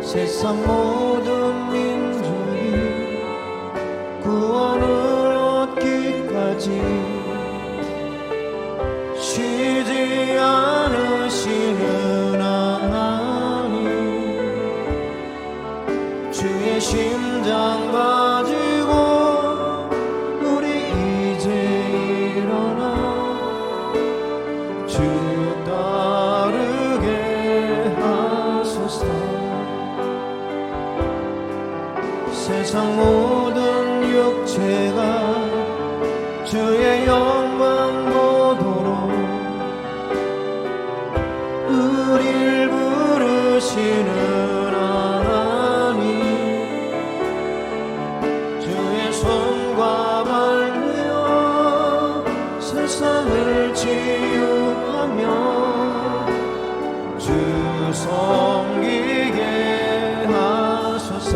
세상 모든 민족이 구원을 얻기까지 쉬지 않으시는 하나님, 주의 심장 가지고 우리 이제 일어나 주 따르게 하소서. 세상 모든 육체가 주의 영광 보도록 우릴 부르시는 하나님, 주의 손과 발로 세상을 치유하며 주 섬기게 하소서.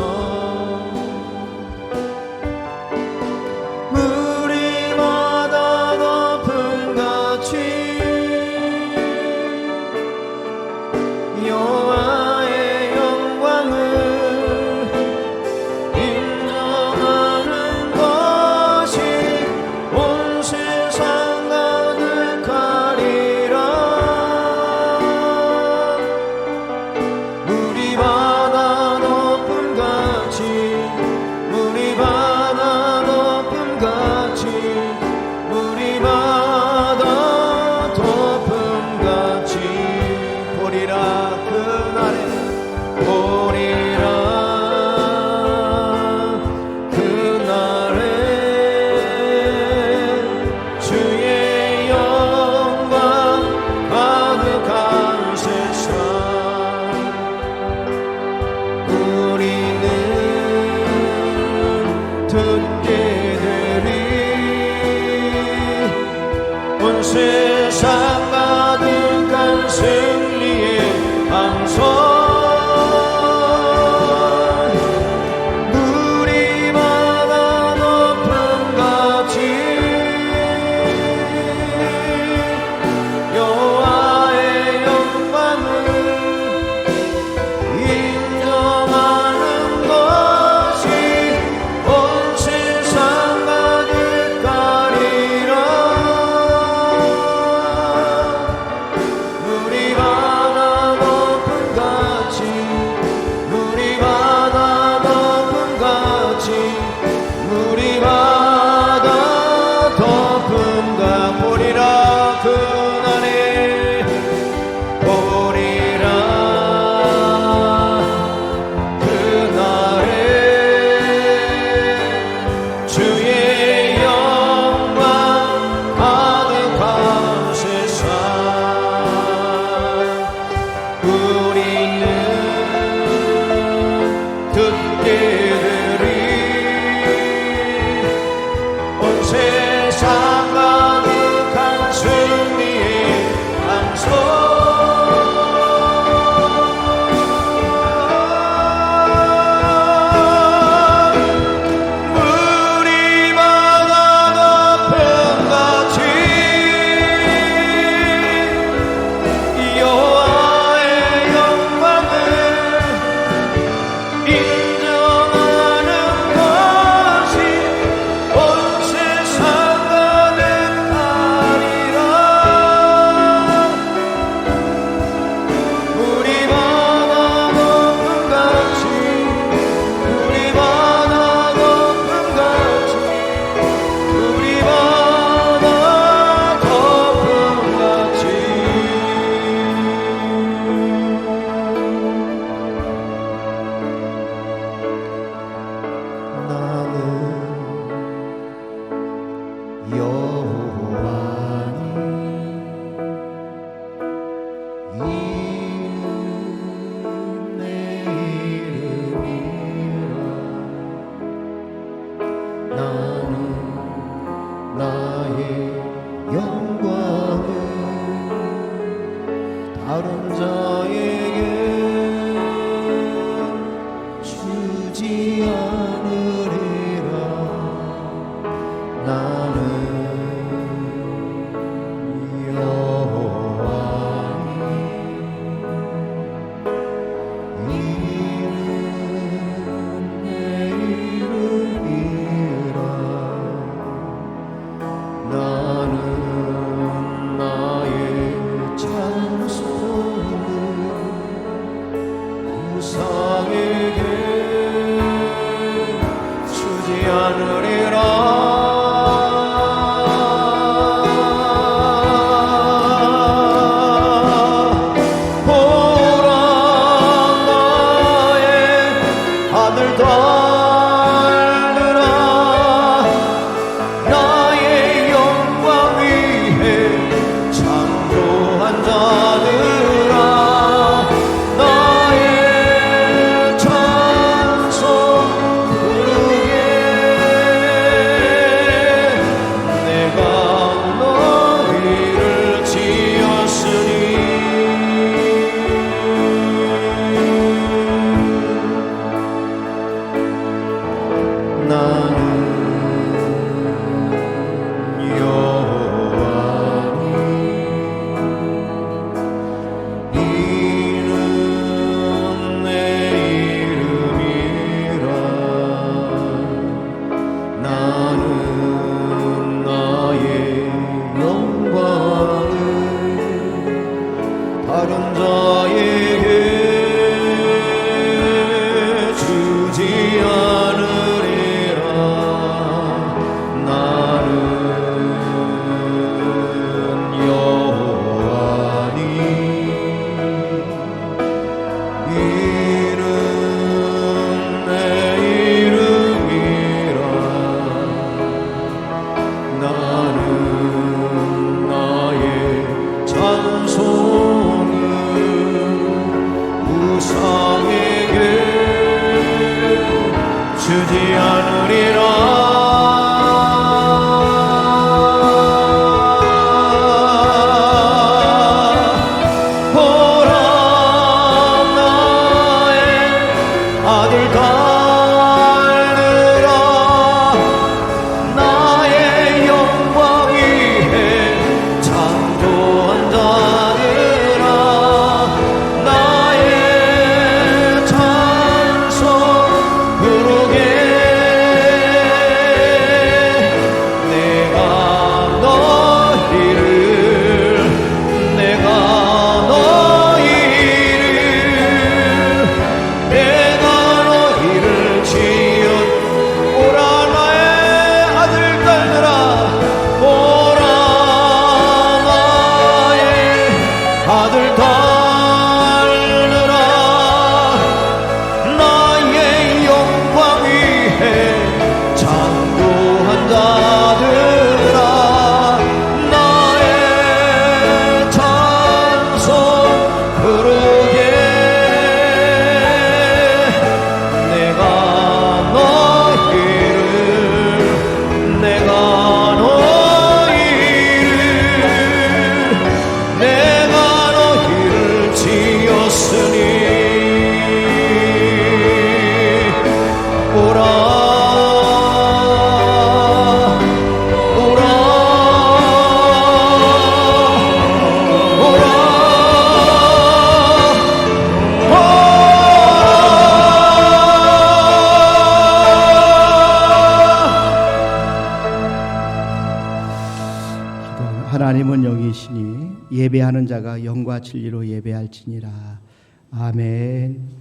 온 세상 가득한 승리의 방송, 물이 바다 높음같이 여호와의 영광을 인정하는 것이 온 세상 가득하리라. 다른 자에게 주지 않으리라. 나는 여호와니 하나님은 여기시니 예배하는 자가 영과 진리로 예배할지니라. 아멘.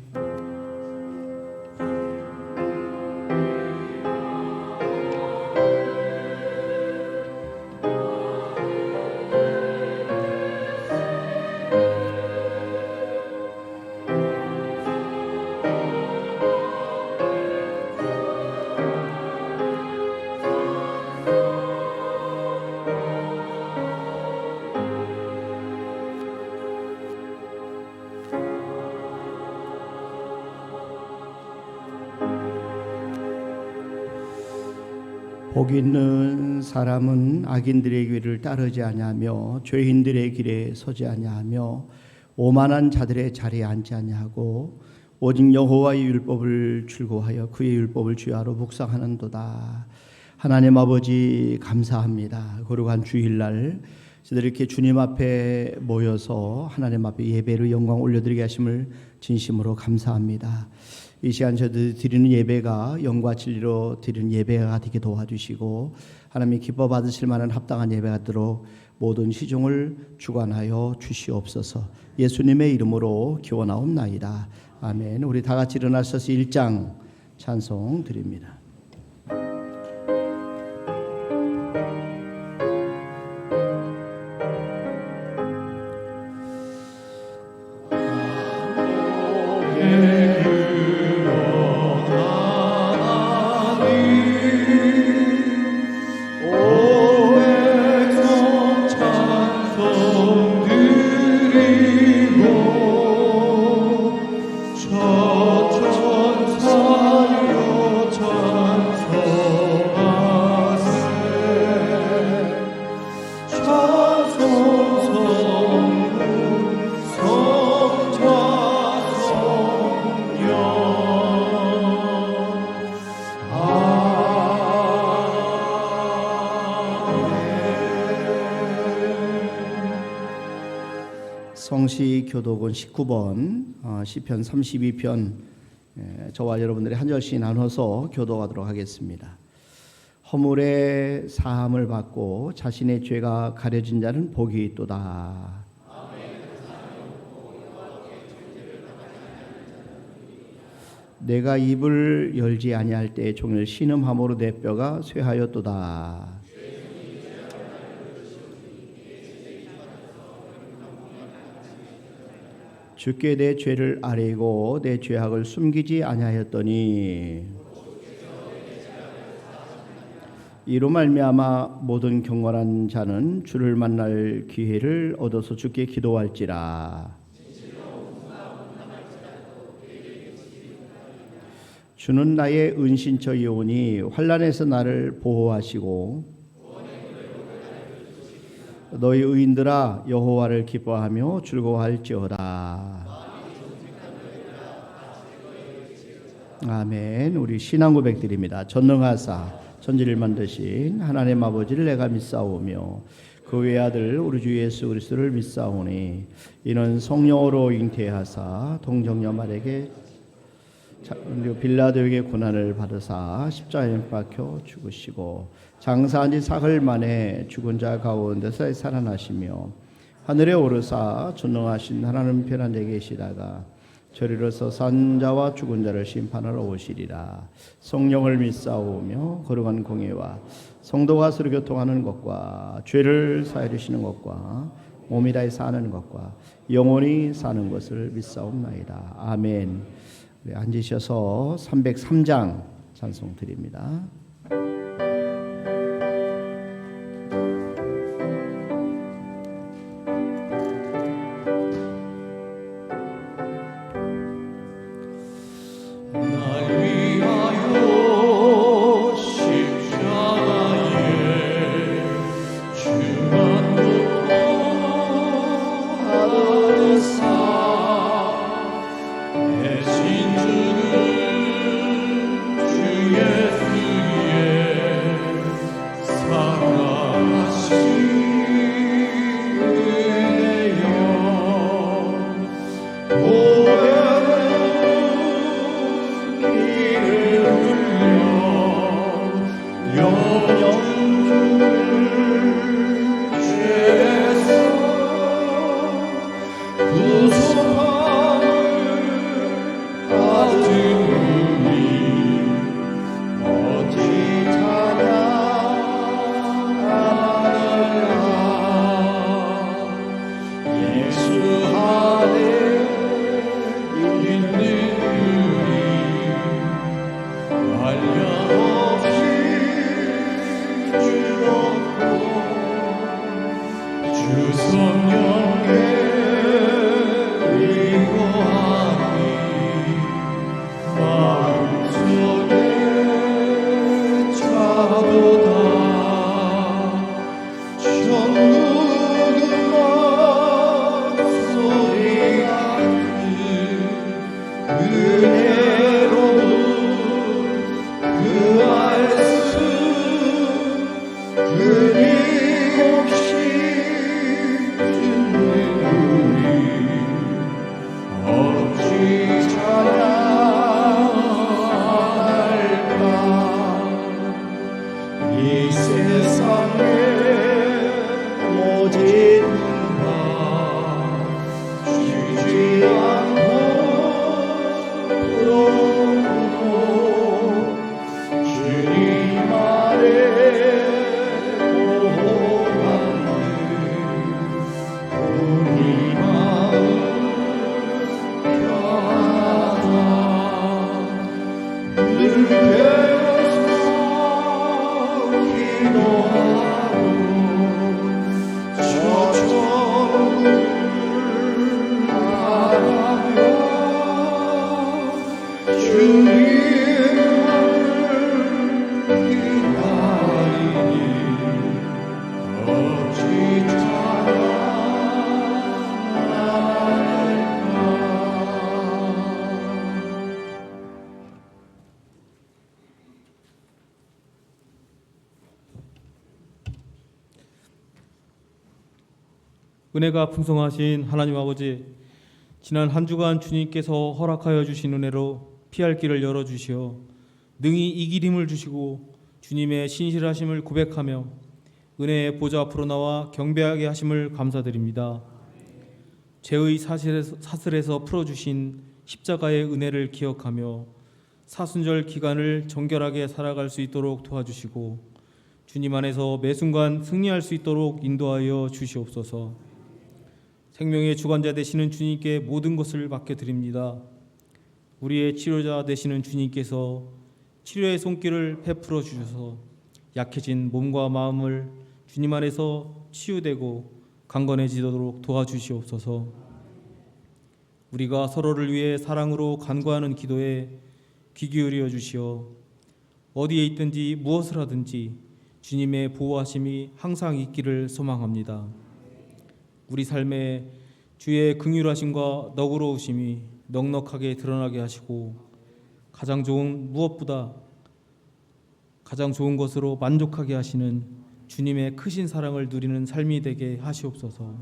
복 있는 사람은 악인들의 길을 따르지 아니하며 죄인들의 길에 서지 아니하며 오만한 자들의 자리에 앉지 아니하고 오직 여호와의 율법을 출고하여 그의 율법을 주야로 묵상하는도다. 하나님 아버지 감사합니다. 거룩한 주일날 저희들 이렇게 주님 앞에 모여서 하나님 앞에 예배로 영광 올려드리게 하심을 진심으로 감사합니다. 이 시간 저희들 드리는 예배가 영과 진리로 드리는 예배가 되게 도와주시고 하나님이 기뻐 받으실 만한 합당한 예배가 되도록 모든 시종을 주관하여 주시옵소서. 예수님의 이름으로 기원하옵나이다. 아멘. 우리 다 같이 일어나셔서 1장 찬송 드립니다. 성시 교독은 19번 시편 32편 저와 여러분들이 한 절씩 나눠서 교독하도록 하겠습니다. 허물의 사함을 받고 자신의 죄가 가려진 자는 복이 있도다. 내가 입을 열지 아니할 때 종일 신음함으로 내 뼈가 쇠하였도다. 주께 내 죄를 아뢰고 내 죄악을 숨기지 아니하였더니 이로 말미암아 모든 경건한 자는 주를 만날 기회를 얻어서 주께 기도할지라. 주는 나의 은신처이오니 환난에서 나를 보호하시고 너희 의인들아 여호와를 기뻐하며 즐거워할지어다. 아멘. 우리 신앙 고백드립니다. 전능하사 천지를 만드신 하나님 아버지를 내가 믿사오며 그 외아들 우리 주 예수 그리스도를 믿사오니 이는 성령으로 잉태하사 동정녀 마리아에게 빌라도에게 고난을 받으사 십자가에 못 박혀 죽으시고 장사한 지 사흘 만에 죽은 자 가운데서 살아나시며 하늘에 오르사 전능하신 하나님 편안에 계시다가 저리로서 산 자와 죽은 자를 심판하러 오시리라. 성령을 믿사오며 거룩한 공예와 성도가 서로 교통하는 것과 죄를 사하여 주시는 것과 몸이 다해 사는 것과 영원히 사는 것을 믿사옵나이다. 아멘. 앉으셔서 303장 찬송 드립니다. 대신 주는 주 예수님 은혜가 풍성하신 하나님 아버지, 지난 한 주간 주님께서 허락하여 주신 은혜로 피할 길을 열어주시어 능히 이길 힘을 주시고 주님의 신실하심을 고백하며 은혜의 보좌 앞으로 나와 경배하게 하심을 감사드립니다. 죄의 사슬에서 풀어주신 십자가의 은혜를 기억하며 사순절 기간을 정결하게 살아갈 수 있도록 도와주시고 주님 안에서 매 순간 승리할 수 있도록 인도하여 주시옵소서. 생명의 주관자 되시는 주님께 모든 것을 맡겨드립니다. 우리의 치료자 되시는 주님께서 치료의 손길을 베풀어 주셔서 약해진 몸과 마음을 주님 안에서 치유되고 강건해지도록 도와주시옵소서. 우리가 서로를 위해 사랑으로 간구하는 기도에 귀 기울여 주시어 어디에 있든지 무엇을 하든지 주님의 보호하심이 항상 있기를 소망합니다. 우리 삶에 주의 긍휼하심과 너그러우심이 넉넉하게 드러나게 하시고 무엇보다 가장 좋은 것으로 만족하게 하시는 주님의 크신 사랑을 누리는 삶이 되게 하시옵소서.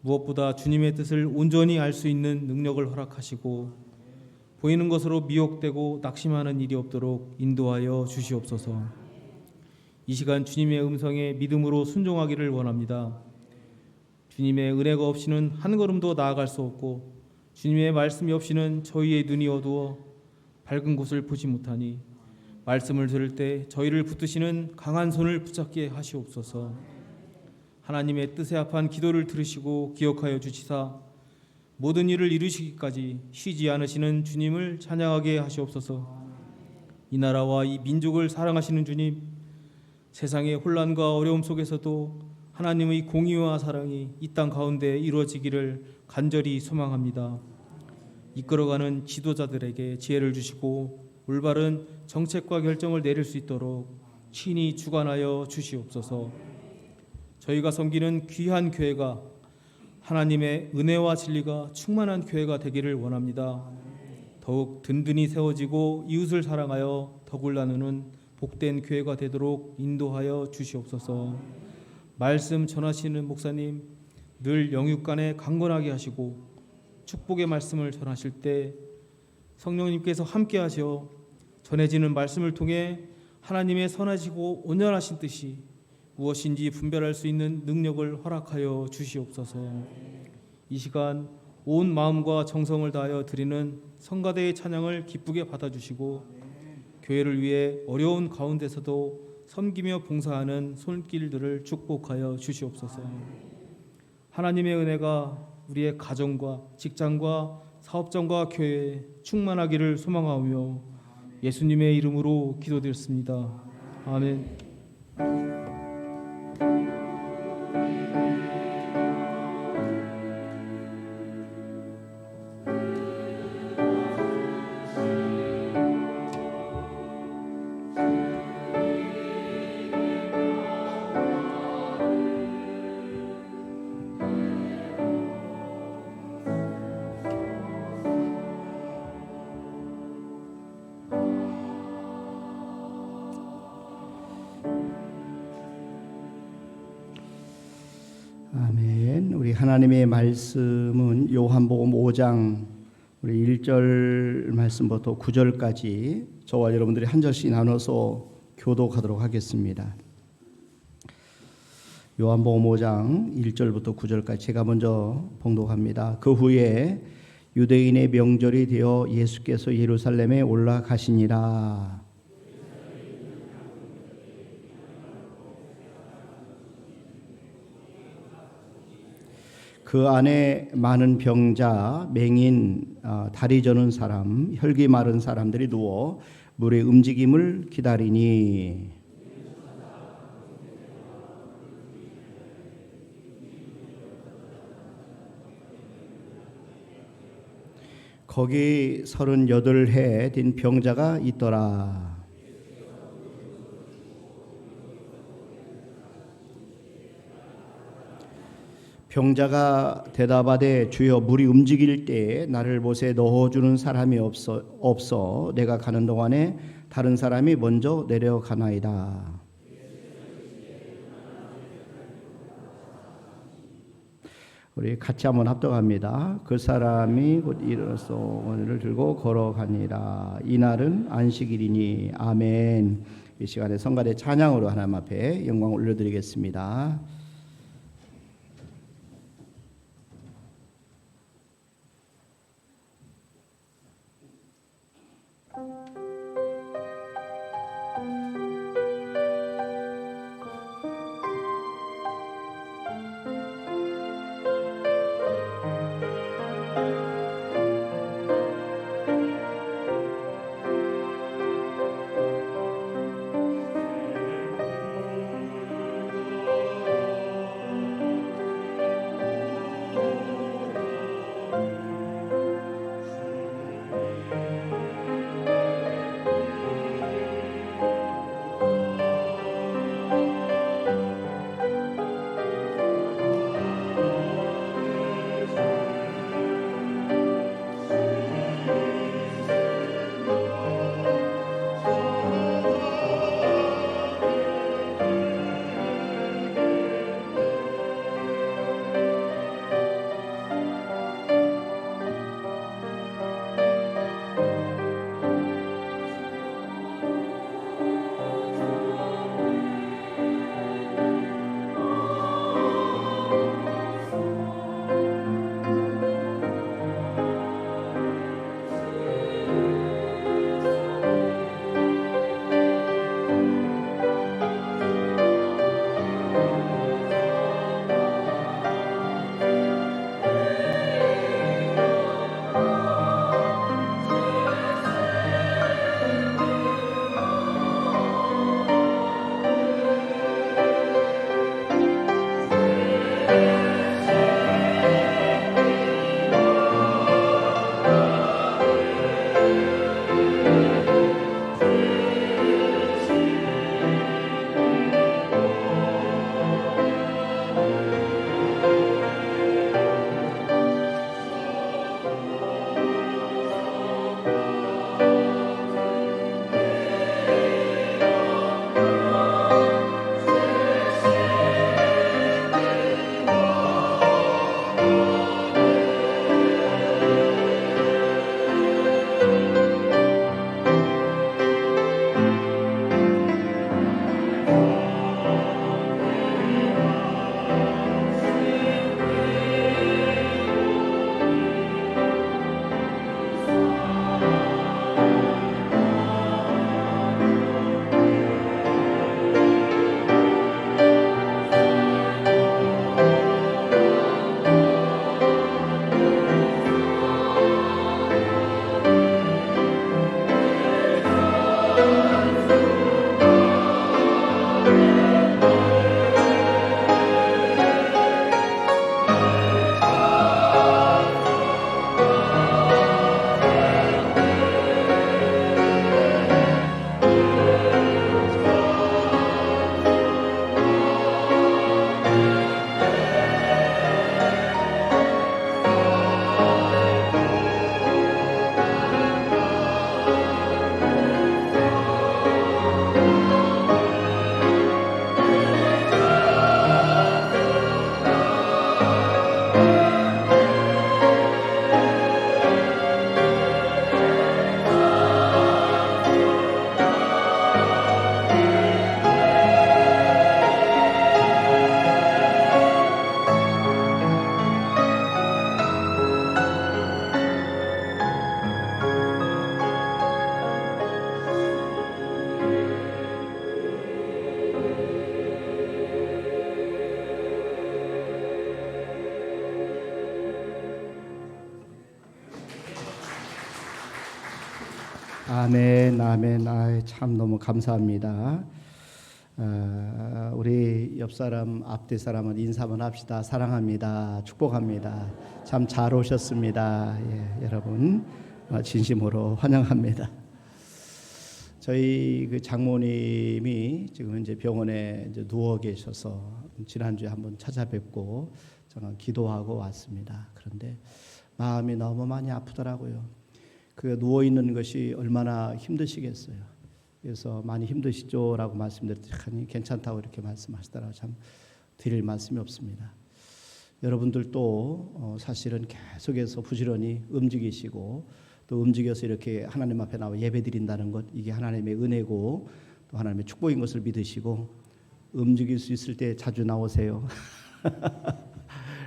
무엇보다 주님의 뜻을 온전히 알 수 있는 능력을 허락하시고 보이는 것으로 미혹되고 낙심하는 일이 없도록 인도하여 주시옵소서. 이 시간 주님의 음성에 믿음으로 순종하기를 원합니다. 주님의 은혜가 없이는 한 걸음도 나아갈 수 없고 주님의 말씀이 없이는 저희의 눈이 어두워 밝은 곳을 보지 못하니 말씀을 들을 때 저희를 붙드시는 강한 손을 붙잡게 하시옵소서. 하나님의 뜻에 합한 기도를 들으시고 기억하여 주시사 모든 일을 이루시기까지 쉬지 않으시는 주님을 찬양하게 하시옵소서. 이 나라와 이 민족을 사랑하시는 주님, 세상의 혼란과 어려움 속에서도 하나님의 공의와 사랑이 이 땅 가운데 이루어지기를 간절히 소망합니다. 이끌어가는 지도자들에게 지혜를 주시고 올바른 정책과 결정을 내릴 수 있도록 친히 주관하여 주시옵소서. 저희가 섬기는 귀한 교회가 하나님의 은혜와 진리가 충만한 교회가 되기를 원합니다. 더욱 든든히 세워지고 이웃을 사랑하여 덕을 나누는 복된 교회가 되도록 인도하여 주시옵소서. 말씀 전하시는 목사님 늘 영육간에 강건하게 하시고 축복의 말씀을 전하실 때 성령님께서 함께 하시어 전해지는 말씀을 통해 하나님의 선하시고 온전하신 뜻이 무엇인지 분별할 수 있는 능력을 허락하여 주시옵소서. 이 시간 온 마음과 정성을 다하여 드리는 성가대의 찬양을 기쁘게 받아주시고 교회를 위해 어려운 가운데서도 섬기며 봉사하는 손길들을 축복하여 주시옵소서. 하나님의 은혜가 우리의 가정과 직장과 사업장과 교회에 충만하기를 소망하며 예수님의 이름으로 기도드렸습니다. 아멘. 아멘. 우리 하나님의 말씀은 요한복음 5장 우리 1절 말씀부터 9절까지 저와 여러분들이 한 절씩 나눠서 교독하도록 하겠습니다. 요한복음 5장 1절부터 9절까지 제가 먼저 봉독합니다. 그 후에 유대인의 명절이 되어 예수께서 예루살렘에 올라가시니라. 그 안에 많은 병자, 맹인, 다리 저는 사람, 혈기 마른 사람들이 누워 물의 움직임을 기다리니 거기 38해 된 병자가 있더라. 병자가 대답하되 주여 물이 움직일 때에 나를 못에 넣어주는 사람이 없어 내가 가는 동안에 다른 사람이 먼저 내려가나이다. 우리 같이 한번 합독합니다. 그 사람이 곧 일어나서 오늘을 들고 걸어가니라. 이날은 안식일이니. 아멘. 이 시간에 성가대 찬양으로 하나님 앞에 영광을 올려드리겠습니다. 아멘, 아멘. 참 너무 감사합니다. 우리 옆 사람, 앞뒤 사람은 인사 한번 합시다. 사랑합니다. 축복합니다. 참 잘 오셨습니다. 예, 여러분 진심으로 환영합니다. 저희 그 장모님이 지금 이제 병원에 이제 누워 계셔서 지난주에 한번 찾아뵙고 저는 기도하고 왔습니다. 그런데 마음이 너무 많이 아프더라고요. 그 누워 있는 것이 얼마나 힘드시겠어요. 그래서 많이 힘드시죠라고 말씀드렸더니 괜찮다고 이렇게 말씀하시더라고요. 참 드릴 말씀이 없습니다. 여러분들도 사실은 계속해서 부지런히 움직이시고 또 움직여서 이렇게 하나님 앞에 나와 예배드린다는 것, 이게 하나님의 은혜고 또 하나님의 축복인 것을 믿으시고 움직일 수 있을 때 자주 나오세요.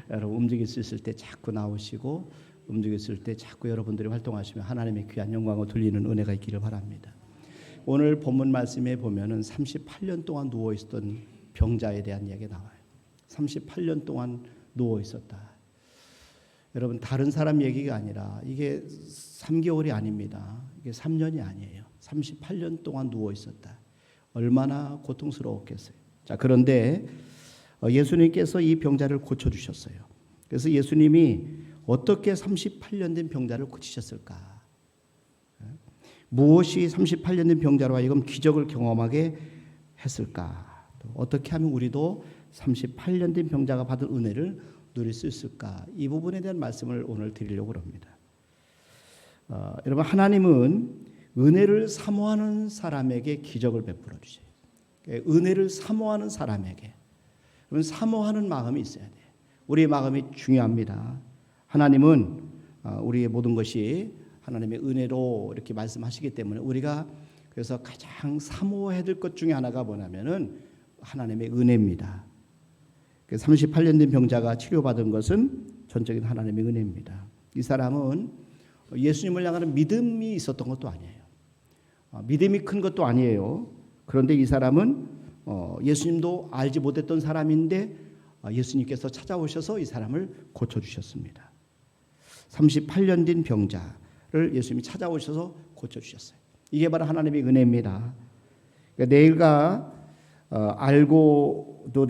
여러분 움직일 수 있을 때 자꾸 나오시고 움직일 수 있을 때 자꾸 여러분들이 활동하시면 하나님의 귀한 영광을 돌리는 은혜가 있기를 바랍니다. 오늘 본문 말씀에 보면은 38년 동안 누워 있었던 병자에 대한 이야기가 나와요. 38년 동안 누워 있었다. 여러분 다른 사람 얘기가 아니라 이게 3개월이 아닙니다. 이게 3년이 아니에요. 38년 동안 누워 있었다. 얼마나 고통스러웠겠어요. 자, 그런데 예수님께서 이 병자를 고쳐 주셨어요. 그래서 예수님이 어떻게 38년 된 병자를 고치셨을까? 무엇이 38년 된 병자로 하여금 기적을 경험하게 했을까? 또 어떻게 하면 우리도 38년 된 병자가 받은 은혜를 누릴 수 있을까? 이 부분에 대한 말씀을 오늘 드리려고 합니다. 여러분 하나님은 은혜를 사모하는 사람에게 기적을 베풀어 주세요. 은혜를 사모하는 사람에게, 여러분 사모하는 마음이 있어야 돼요. 우리의 마음이 중요합니다. 하나님은 우리의 모든 것이 하나님의 은혜로 이렇게 말씀하시기 때문에 우리가 그래서 가장 사모해야 될 것 중에 하나가 뭐냐면은 하나님의 은혜입니다. 38년 된 병자가 치료받은 것은 전적인 하나님의 은혜입니다. 이 사람은 예수님을 향하는 믿음이 있었던 것도 아니에요. 믿음이 큰 것도 아니에요. 그런데 이 사람은 예수님도 알지 못했던 사람인데 예수님께서 찾아오셔서 이 사람을 고쳐주셨습니다. 38년 된 병자를 예수님이 찾아오셔서 고쳐주셨어요. 이게 바로 하나님의 은혜입니다. 그러니까 내가 알고도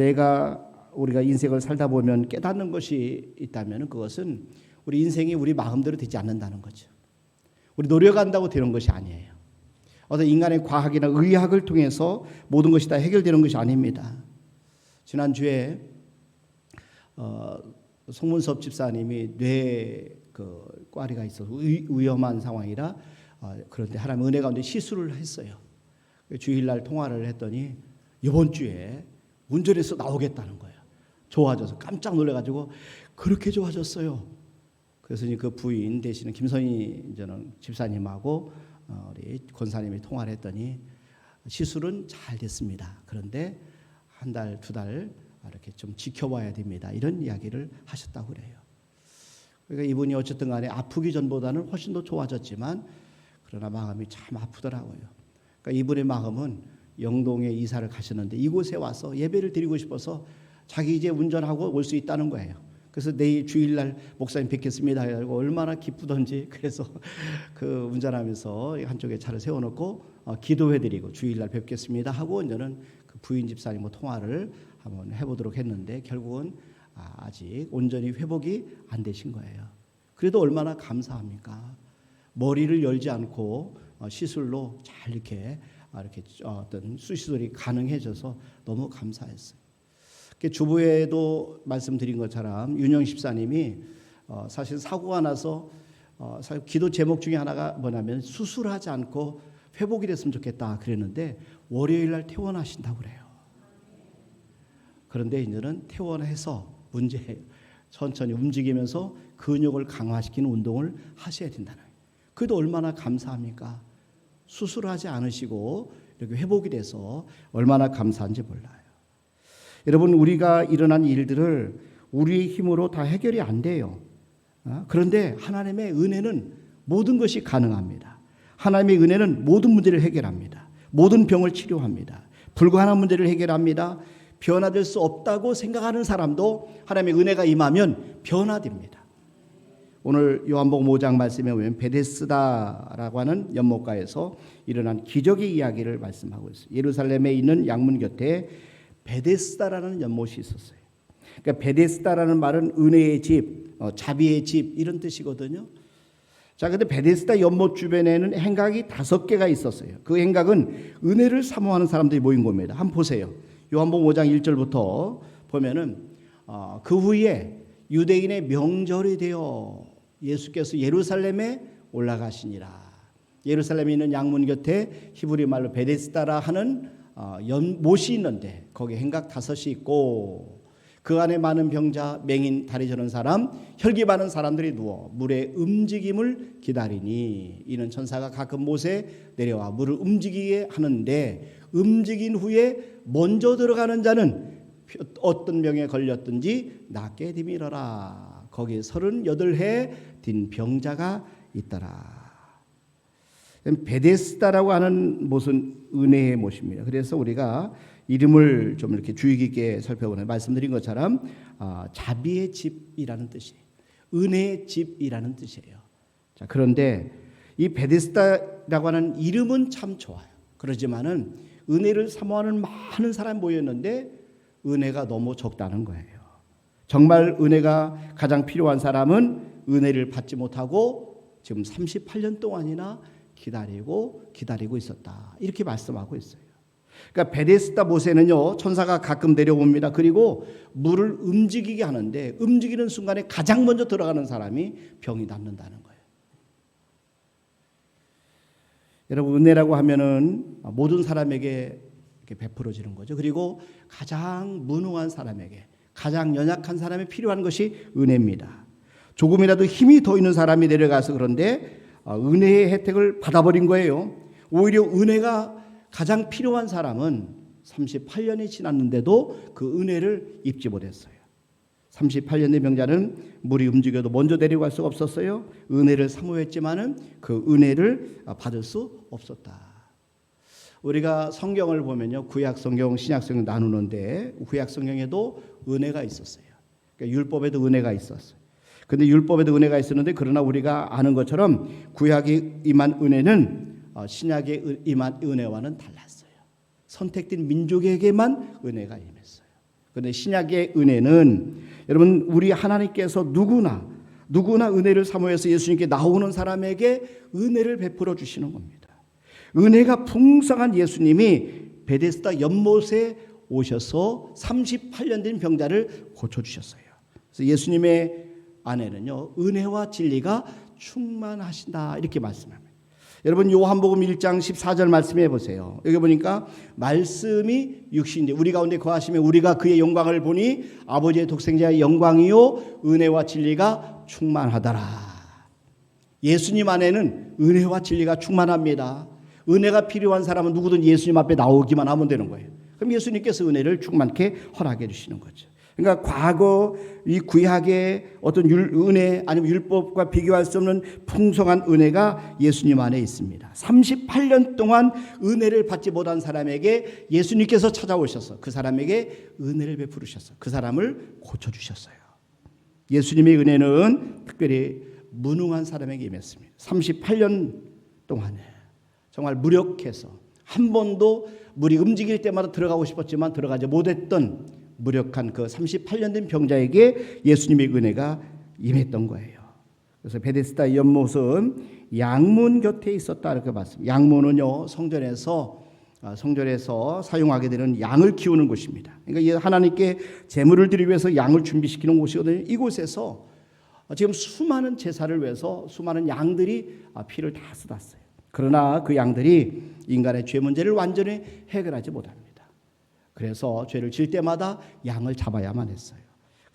우리가 인생을 살다 보면 깨닫는 것이 있다면 그것은 우리 인생이 우리 마음대로 되지 않는다는 거죠. 우리 노력한다고 되는 것이 아니에요. 어떤 인간의 과학이나 의학을 통해서 모든 것이 다 해결되는 것이 아닙니다. 지난주에 송문섭 집사님이 뇌 꽈리가 있어서 위험한 상황이라 그런데 하나님 은혜 가운데 시술을 했어요. 주일날 통화를 했더니 이번 주에 운전해서 나오겠다는 거예요. 좋아져서 깜짝 놀래가지고 그렇게 좋아졌어요. 그래서 그 부인 되시는 김선희 집사님하고 우리 권사님이 통화를 했더니 시술은 잘 됐습니다. 그런데 한 달, 두 달 이렇게 좀 지켜봐야 됩니다. 이런 이야기를 하셨다고 그래요. 그러니까 이분이 어쨌든 간에 아프기 전보다는 훨씬 더 좋아졌지만 그러나 마음이 참 아프더라고요. 그러니까 이분의 마음은 영동에 이사를 가셨는데 이곳에 와서 예배를 드리고 싶어서 자기 이제 운전하고 올 수 있다는 거예요. 그래서 내일 주일날 목사님 뵙겠습니다 하고 얼마나 기쁘던지 그래서 그 운전하면서 한쪽에 차를 세워놓고 기도해드리고 주일날 뵙겠습니다 하고 이제는 그 부인 집사님과 통화를 한번 해보도록 했는데 결국은 아직 온전히 회복이 안 되신 거예요. 그래도 얼마나 감사합니까? 머리를 열지 않고 시술로 잘 이렇게 어떤 수시술이 가능해져서 너무 감사했어요. 주부에도 말씀드린 것처럼 윤영 집사님이 사실 사고가 나서 사실 기도 제목 중에 하나가 뭐냐면 수술하지 않고 회복이 됐으면 좋겠다 그랬는데 월요일 날 퇴원하신다고 그래요. 그런데 이제는 퇴원해서 문제예요. 천천히 움직이면서 근육을 강화시키는 운동을 하셔야 된다는 거예요. 그래도 얼마나 감사합니까? 수술하지 않으시고 이렇게 회복이 돼서 얼마나 감사한지 몰라요. 여러분 우리가 일어난 일들을 우리의 힘으로 다 해결이 안 돼요. 그런데 하나님의 은혜는 모든 것이 가능합니다. 하나님의 은혜는 모든 문제를 해결합니다. 모든 병을 치료합니다. 불가능한 문제를 해결합니다. 변화될 수 없다고 생각하는 사람도 하나님의 은혜가 임하면 변화됩니다. 오늘 요한복음 5장 말씀에 보면 베데스다라고 하는 연못가에서 일어난 기적의 이야기를 말씀하고 있어요. 예루살렘에 있는 양문 곁에 베데스다라는 연못이 있었어요. 그러니까 베데스다라는 말은 은혜의 집, 자비의 집 이런 뜻이거든요. 자, 근데 베데스다 연못 주변에는 행각이 5개가 있었어요. 그 행각은 은혜를 사모하는 사람들이 모인 겁니다. 한번 보세요. 요한복음 5장 1절부터 보면은 그 후에 유대인의 명절이 되어 예수께서 예루살렘에 올라가시니라. 예루살렘에 있는 양문 곁에 히브리 말로 베데스다라 하는 연못이 있는데 거기 행각 5이 있고 그 안에 많은 병자, 맹인, 다리 저는 사람, 혈기 많은 사람들이 누워 물의 움직임을 기다리니 이는 천사가 가끔 못에 내려와 물을 움직이게 하는데 움직인 후에 먼저 들어가는 자는 어떤 병에 걸렸든지 낫게 되밀어라. 거기에 38해 딘 병자가 있더라. 베데스다라고 하는 못은 은혜의 못입니다. 그래서 우리가 이름을 좀 이렇게 주의 깊게 살펴보는 말씀드린 것처럼 자비의 집이라는 뜻이에요. 은혜의 집이라는 뜻이에요. 자, 그런데 이 베데스다라고 하는 이름은 참 좋아요. 그러지만은 은혜를 사모하는 많은 사람이 모였는데 은혜가 너무 적다는 거예요. 정말 은혜가 가장 필요한 사람은 은혜를 받지 못하고 지금 38년 동안이나 기다리고 있었다. 이렇게 말씀하고 있어요. 그러니까 베데스다 못에는요 천사가 가끔 내려옵니다. 그리고 물을 움직이게 하는데 움직이는 순간에 가장 먼저 들어가는 사람이 병이 낫는다는 거예요. 여러분 은혜라고 하면은 모든 사람에게 이렇게 베풀어지는 거죠. 그리고 가장 무능한 사람에게 가장 연약한 사람에 필요한 것이 은혜입니다. 조금이라도 힘이 더 있는 사람이 내려가서 그런데 은혜의 혜택을 받아버린 거예요. 오히려 은혜가 가장 필요한 사람은 38년이 지났는데도 그 은혜를 입지 못했어요. 38년 된 병자는 물이 움직여도 먼저 내려갈 수가 없었어요. 은혜를 사모했지만은 그 은혜를 받을 수 없었다. 우리가 성경을 보면요, 구약 성경, 신약 성경 나누는데 구약 성경에도 은혜가 있었어요. 그러니까 율법에도 은혜가 있었어요. 근데 율법에도 은혜가 있었는데 그러나 우리가 아는 것처럼 구약에 임한 은혜는 신약에 임한 은혜와는 달랐어요. 선택된 민족에게만 은혜가 임했어요. 그런데 신약의 은혜는 여러분 우리 하나님께서 누구나 은혜를 사모해서 예수님께 나오는 사람에게 은혜를 베풀어 주시는 겁니다. 은혜가 풍성한 예수님이 베데스다 연못에 오셔서 38년 된 병자를 고쳐주셨어요. 그래서 예수님의 안에는요 은혜와 진리가 충만하신다 이렇게 말씀합니다. 여러분 요한복음 1장 14절 말씀해 보세요. 여기 보니까 말씀이 육신인데 우리 가운데 거하시며 우리가 그의 영광을 보니 아버지의 독생자의 영광이요 은혜와 진리가 충만하더라. 예수님 안에는 은혜와 진리가 충만합니다. 은혜가 필요한 사람은 누구든 예수님 앞에 나오기만 하면 되는 거예요. 그럼 예수님께서 은혜를 충만케 허락해 주시는 거죠. 그러니까 과거 이 구약의 어떤 은혜 아니면 율법과 비교할 수 없는 풍성한 은혜가 예수님 안에 있습니다. 38년 동안 은혜를 받지 못한 사람에게 예수님께서 찾아오셔서 그 사람에게 은혜를 베푸르셔서 그 사람을 고쳐주셨어요. 예수님의 은혜는 특별히 무능한 사람에게 임했습니다. 38년 동안에 정말 무력해서 한 번도 물이 움직일 때마다 들어가고 싶었지만 들어가지 못했던 무력한 그 38년 된 병자에게 예수님의 은혜가 임했던 거예요. 그래서 베데스다 연못은 양문 곁에 있었다 이렇게 봤습니다. 양문은요 성전에서 사용하게 되는 양을 키우는 곳입니다. 그러니까 하나님께 제물을 드리기 위해서 양을 준비시키는 곳이거든요. 이곳에서 지금 수많은 제사를 위해서 수많은 양들이 피를 다 쏟았어요. 그러나 그 양들이 인간의 죄 문제를 완전히 해결하지 못합니다. 그래서 죄를 질 때마다 양을 잡아야만 했어요.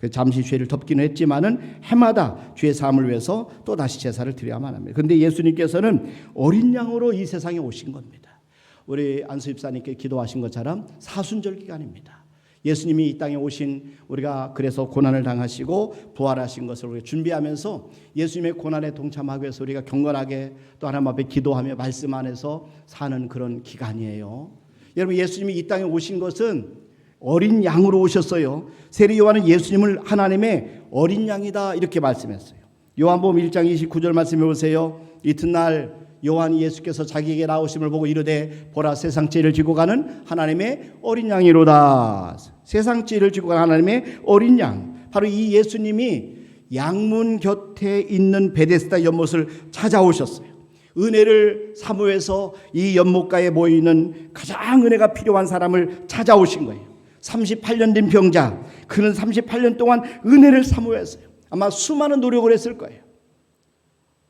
잠시 죄를 덮기는 했지만은 해마다 죄 사함을 위해서 또 다시 제사를 드려야만 합니다. 그런데 예수님께서는 어린 양으로 이 세상에 오신 겁니다. 우리 안수 집사님께 기도하신 것처럼 사순절 기간입니다. 예수님이 이 땅에 오신 우리가 그래서 고난을 당하시고 부활하신 것을 우리가 준비하면서 예수님의 고난에 동참하기 위해서 우리가 경건하게 또 하나님 앞에 기도하며 말씀 안에서 사는 그런 기간이에요. 여러분 예수님이 이 땅에 오신 것은 어린 양으로 오셨어요. 세례 요한은 예수님을 하나님의 어린 양이다 이렇게 말씀했어요. 요한복음 1장 29절 말씀해 보세요. 이튿날 요한이 예수께서 자기에게 나오심을 보고 이르되 보라 세상 죄를 지고 가는 하나님의 어린 양이로다. 세상 죄를 지고 가는 하나님의 어린 양. 바로 이 예수님이 양문 곁에 있는 베데스다 연못을 찾아오셨어요. 은혜를 사모해서 이 연못가에 모이는 가장 은혜가 필요한 사람을 찾아오신 거예요. 38년 된 병자, 그는 38년 동안 은혜를 사모했어요. 아마 수많은 노력을 했을 거예요.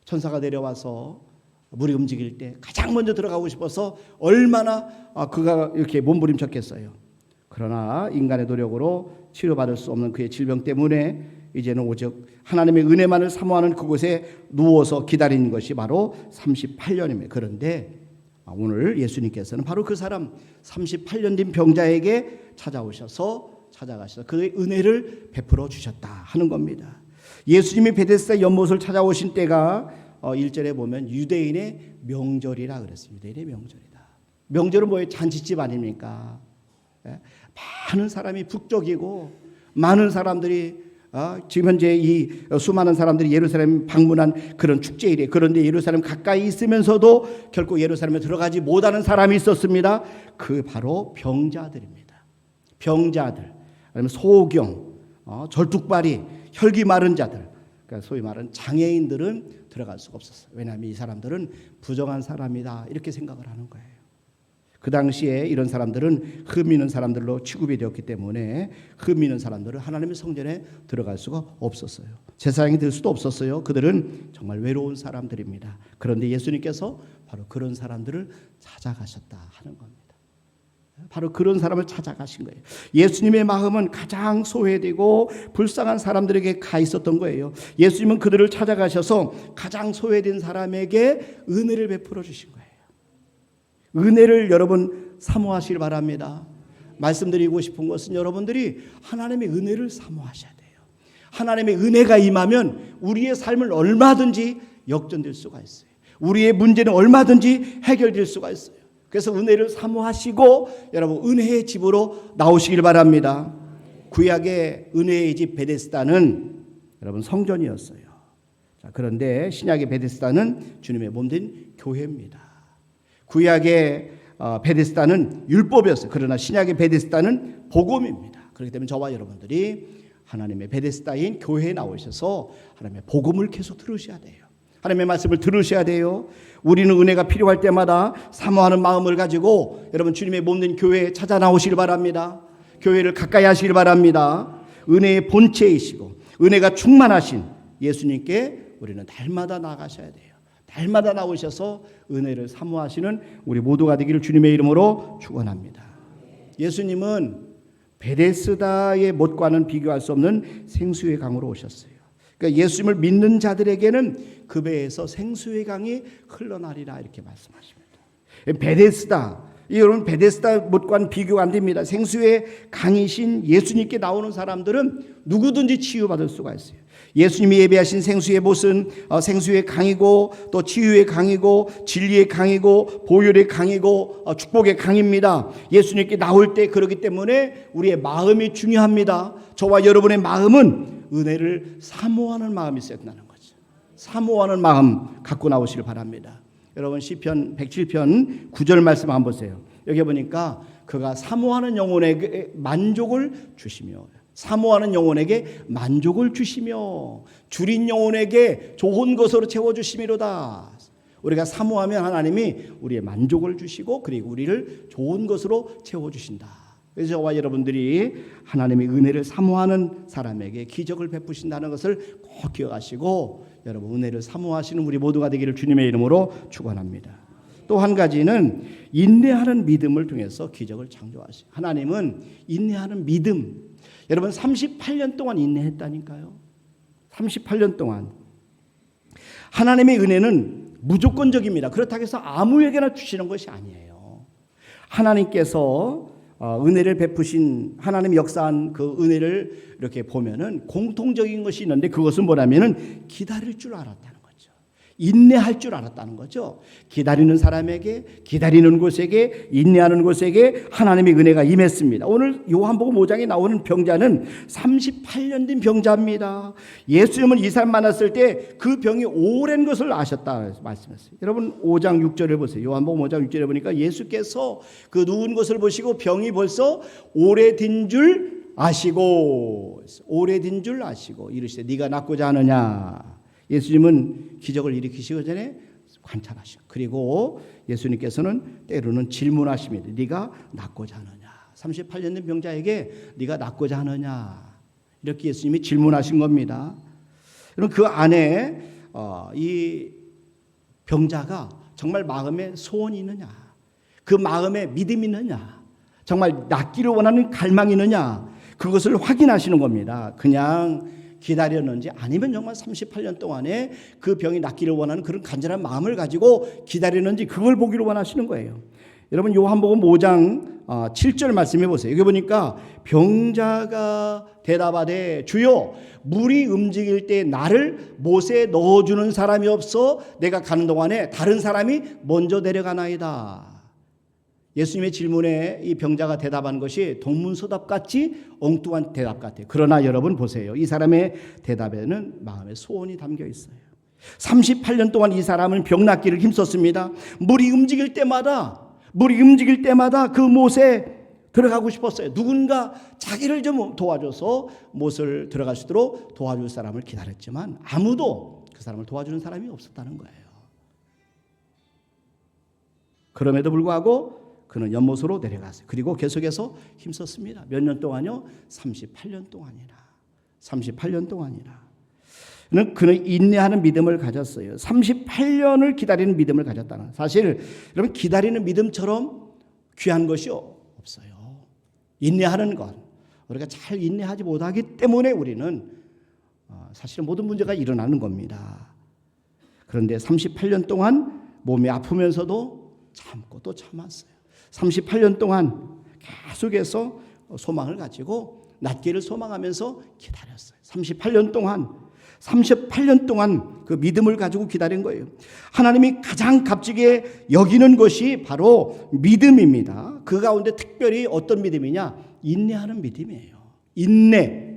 천사가 내려와서 물이 움직일 때 가장 먼저 들어가고 싶어서 얼마나 그가 이렇게 몸부림쳤겠어요. 그러나 인간의 노력으로 치료받을 수 없는 그의 질병 때문에 이제는 오직 하나님의 은혜만을 사모하는 그곳에 누워서 기다리는 것이 바로 38년입니다. 그런데 오늘 예수님께서는 바로 그 사람 38년 된 병자에게 찾아가셔서 그의 은혜를 베풀어 주셨다 하는 겁니다. 예수님이 베데스다 연못을 찾아오신 때가 1절에 보면 유대인의 명절이라 그랬습니다. 유대인의 명절이다. 명절은 뭐예요? 잔치집 아닙니까? 많은 사람이 북적이고 많은 사람들이 지금 현재 이 수많은 사람들이 예루살렘 방문한 그런 축제일이에요. 그런데 예루살렘 가까이 있으면서도 결코 예루살렘에 들어가지 못하는 사람이 있었습니다. 그 바로 병자들입니다. 병자들, 아니면 소경, 절뚝발이, 혈기 마른 자들, 그러니까 소위 말하는 장애인들은 들어갈 수가 없었어요. 왜냐하면 이 사람들은 부정한 사람이다 이렇게 생각을 하는 거예요. 그 당시에 이런 사람들은 흠 있는 사람들로 취급이 되었기 때문에 흠 있는 사람들은 하나님의 성전에 들어갈 수가 없었어요. 제사장이 될 수도 없었어요. 그들은 정말 외로운 사람들입니다. 그런데 예수님께서 바로 그런 사람들을 찾아가셨다 하는 겁니다. 바로 그런 사람을 찾아가신 거예요. 예수님의 마음은 가장 소외되고 불쌍한 사람들에게 가 있었던 거예요. 예수님은 그들을 찾아가셔서 가장 소외된 사람에게 은혜를 베풀어 주신 거예요. 은혜를 여러분 사모하시길 바랍니다. 말씀드리고 싶은 것은 여러분들이 하나님의 은혜를 사모하셔야 돼요. 하나님의 은혜가 임하면 우리의 삶을 얼마든지 역전될 수가 있어요. 우리의 문제는 얼마든지 해결될 수가 있어요. 그래서 은혜를 사모하시고 여러분 은혜의 집으로 나오시길 바랍니다. 구약의 은혜의 집 베데스다는 여러분 성전이었어요. 그런데 신약의 베데스다는 주님의 몸된 교회입니다. 구약의 베데스다는 율법이었어요. 그러나 신약의 베데스다는 복음입니다. 그렇기 때문에 저와 여러분들이 하나님의 베데스다인 교회에 나오셔서 하나님의 복음을 계속 들으셔야 돼요. 하나님의 말씀을 들으셔야 돼요. 우리는 은혜가 필요할 때마다 사모하는 마음을 가지고 여러분 주님의 몸된 교회에 찾아 나오시길 바랍니다. 교회를 가까이 하시길 바랍니다. 은혜의 본체이시고 은혜가 충만하신 예수님께 우리는 날마다 나가셔야 돼요. 날마다 나오셔서 은혜를 사모하시는 우리 모두가 되기를 주님의 이름으로 축원합니다. 예수님은 베데스다의 못과는 비교할 수 없는 생수의 강으로 오셨어요. 그러니까 예수님을 믿는 자들에게는 그 배에서 생수의 강이 흘러나리라 이렇게 말씀하십니다. 베데스다, 여러분 베데스다 못과는 비교가 안 됩니다. 생수의 강이신 예수님께 나오는 사람들은 누구든지 치유받을 수가 있어요. 예수님이 예배하신 생수의 못은 생수의 강이고 또 치유의 강이고 진리의 강이고 보혈의 강이고 축복의 강입니다. 예수님께 나올 때 그렇기 때문에 우리의 마음이 중요합니다. 저와 여러분의 마음은 은혜를 사모하는 마음이 있어야 된다는 거죠. 사모하는 마음 갖고 나오시길 바랍니다. 여러분 시편 107편 9절 말씀 한번 보세요. 여기 보니까 그가 사모하는 영혼에게 만족을 주시며 사모하는 영혼에게 만족을 주시며 줄인 영혼에게 좋은 것으로 채워주심이로다. 우리가 사모하면 하나님이 우리의 만족을 주시고 그리고 우리를 좋은 것으로 채워주신다. 그래서 저와 여러분들이 하나님의 은혜를 사모하는 사람에게 기적을 베푸신다는 것을 꼭 기억하시고 여러분 은혜를 사모하시는 우리 모두가 되기를 주님의 이름으로 축원합니다. 또 한 가지는 인내하는 믿음을 통해서 기적을 창조하시고 하나님은 인내하는 믿음 여러분 38년 동안 인내했다니까요. 38년 동안 하나님의 은혜는 무조건적입니다. 그렇다고 해서 아무에게나 주시는 것이 아니에요. 하나님께서 은혜를 베푸신 하나님 역사한 그 은혜를 이렇게 보면은 공통적인 것이 있는데 그것은 뭐냐면은 기다릴 줄 알았다는 거죠. 인내할 줄 알았다는 거죠. 기다리는 사람에게 기다리는 곳에게 인내하는 곳에게 하나님의 은혜가 임했습니다. 오늘 요한복음 5장에 나오는 병자는 38년 된 병자입니다. 예수님은 이 사람 만났을 때 그 병이 오랜 것을 아셨다 말씀했어요. 여러분 5장 6절을 보세요. 요한복음 5장 6절에 보니까 예수께서 그 누운 것을 보시고 병이 벌써 오래된 줄 아시고 이르시되 네가 낫고자 하느냐. 예수님은 기적을 일으키시기 전에 관찰하시고 그리고 예수님께서는 때로는 질문하십니다. 네가 낫고자 하느냐. 38년 된 병자에게 네가 낫고자 하느냐. 이렇게 예수님이 질문하신 겁니다. 여러분 그 안에 이 병자가 정말 마음에 소원이 있느냐. 그 마음에 믿음이 있느냐. 정말 낫기를 원하는 갈망이 있느냐, 그것을 확인하시는 겁니다. 그냥 기다렸는지 아니면 정말 38년 동안에 그 병이 낫기를 원하는 그런 간절한 마음을 가지고 기다렸는지 그걸 보기를 원하시는 거예요. 여러분 요한복음 5장 7절 말씀해 보세요. 여기 보니까 병자가 대답하되 주여 물이 움직일 때 나를 못에 넣어주는 사람이 없어 내가 가는 동안에 다른 사람이 먼저 내려가나이다. 예수님의 질문에 이 병자가 대답한 것이 동문서답같이 엉뚱한 대답 같아요. 그러나 여러분 보세요. 이 사람의 대답에는 마음의 소원이 담겨 있어요. 38년 동안 이 사람은 병 낫기를 힘썼습니다. 물이 움직일 때마다 그 못에 들어가고 싶었어요. 누군가 자기를 좀 도와줘서 못을 들어갈 수 있도록 도와줄 사람을 기다렸지만 아무도 그 사람을 도와주는 사람이 없었다는 거예요. 그럼에도 불구하고 그는 연못으로 내려갔어요. 그리고 계속해서 힘썼습니다. 몇 년 동안요? 38년 동안이나. 그는 인내하는 믿음을 가졌어요. 38년을 기다리는 믿음을 가졌다는. 사실 여러분 기다리는 믿음처럼 귀한 것이 없어요. 인내하는 것. 우리가 잘 인내하지 못하기 때문에 우리는 사실은 모든 문제가 일어나는 겁니다. 그런데 38년 동안 몸이 아프면서도 참고 또 참았어요. 38년 동안 계속해서 소망을 가지고 낫기를 소망하면서 기다렸어요. 38년 동안 그 믿음을 가지고 기다린 거예요. 하나님이 가장 값지게 여기는 것이 바로 믿음입니다. 그 가운데 특별히 어떤 믿음이냐? 인내하는 믿음이에요. 인내.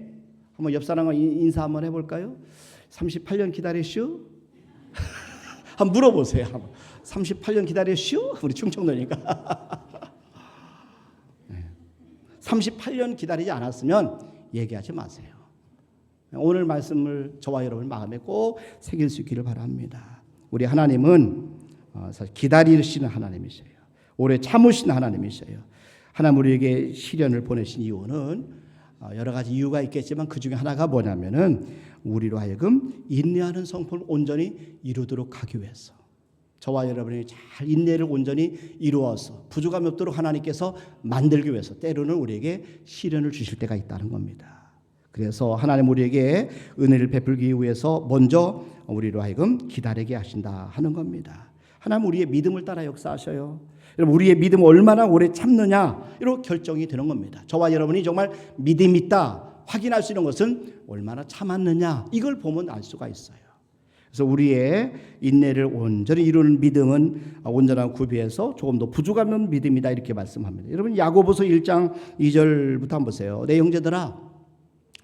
한번 옆 사람과 인사 한번 해볼까요? 38년 기다리시오? 한번 물어보세요. 38년 기다리시오? 우리 충청도니까. 38년 기다리지 않았으면 얘기하지 마세요. 오늘 말씀을 저와 여러분 마음에 꼭 새길 수 있기를 바랍니다. 우리 하나님은 사실 기다리시는 하나님이세요. 오래 참으시는 하나님이세요. 하나님 우리에게 시련을 보내신 이유는 여러 가지 이유가 있겠지만 그 중에 하나가 뭐냐면은 우리로 하여금 인내하는 성품을 온전히 이루도록 하기 위해서. 저와 여러분이 잘 인내를 온전히 이루어서 부족함이 없도록 하나님께서 만들기 위해서 때로는 우리에게 시련을 주실 때가 있다는 겁니다. 그래서 하나님 우리에게 은혜를 베풀기 위해서 먼저 우리로 하여금 기다리게 하신다 하는 겁니다. 하나님 우리의 믿음을 따라 역사하셔요. 여러분 우리의 믿음을 얼마나 오래 참느냐 이렇게 결정이 되는 겁니다. 저와 여러분이 정말 믿음이 있다 확인할 수 있는 것은 얼마나 참았느냐 이걸 보면 알 수가 있어요. 그래서 우리의 인내를 온전히 이루는 믿음은 온전한 구비해서 조금 더 부족한 믿음이다 이렇게 말씀합니다. 여러분 야고보서 1장 2절부터 한번 보세요. 내 형제들아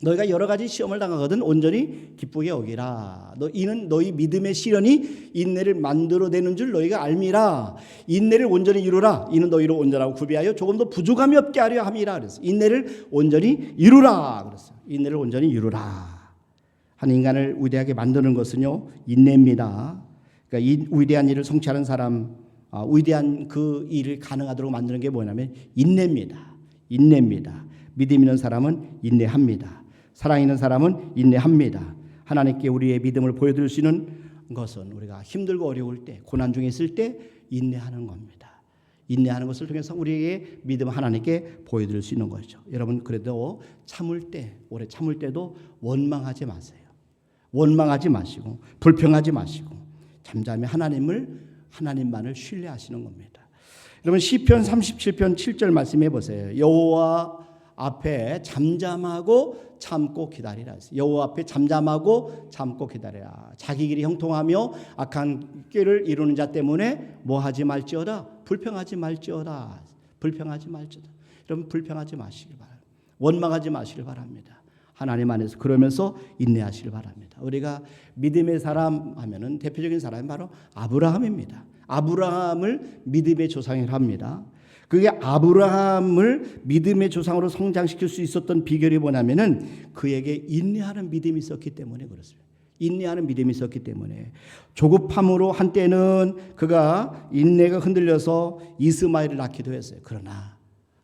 너희가 여러 가지 시험을 당하거든 온전히 기쁘게 여기라. 이는 너희 믿음의 시련이 인내를 만들어내는 줄 너희가 알미라. 인내를 온전히 이루라. 이는 너희를 온전하고 구비하여 조금 더 부족함이 없게 하려 함이라. 그래서 인내를 온전히 이루라. 그랬어요. 인내를 온전히 이루라. 한 인간을 위대하게 만드는 것은요 인내입니다. 그러니까 이 위대한 일을 성취하는 사람, 위대한 그 일을 가능하도록 만드는 게 뭐냐면 인내입니다. 믿음 있는 사람은 인내합니다. 사랑 있는 사람은 인내합니다. 하나님께 우리의 믿음을 보여드릴 수 있는 것은 우리가 힘들고 어려울 때, 고난 중에 있을 때 인내하는 겁니다. 인내하는 것을 통해서 우리의 믿음을 하나님께 보여드릴 수 있는 거죠. 여러분 그래도 참을 때, 오래 참을 때도 원망하지 마세요. 원망하지 마시고 불평하지 마시고 잠잠히 하나님만을 신뢰하시는 겁니다. 여러분 시편 37편 7절 말씀해 보세요. 여호와 앞에 잠잠하고 참고 기다리라. 여호와 앞에 잠잠하고 참고 기다리라. 자기 길이 형통하며 악한 길을 이루는 자 때문에 뭐하지 말지어다. 불평하지 말지어다. 여러분 불평하지 마시길 바랍니다. 원망하지 마시길 바랍니다. 하나님 안에서 그러면서 인내하시길 바랍니다. 우리가 믿음의 사람 하면은 대표적인 사람이 바로 아브라함입니다. 아브라함을 믿음의 조상이라고 합니다. 그게 아브라함을 믿음의 조상으로 성장시킬 수 있었던 비결이 뭐냐면은 그에게 인내하는 믿음이 있었기 때문에 그렇습니다. 인내하는 믿음이 있었기 때문에 조급함으로 한때는 그가 인내가 흔들려서 이스마엘을 낳기도 했어요. 그러나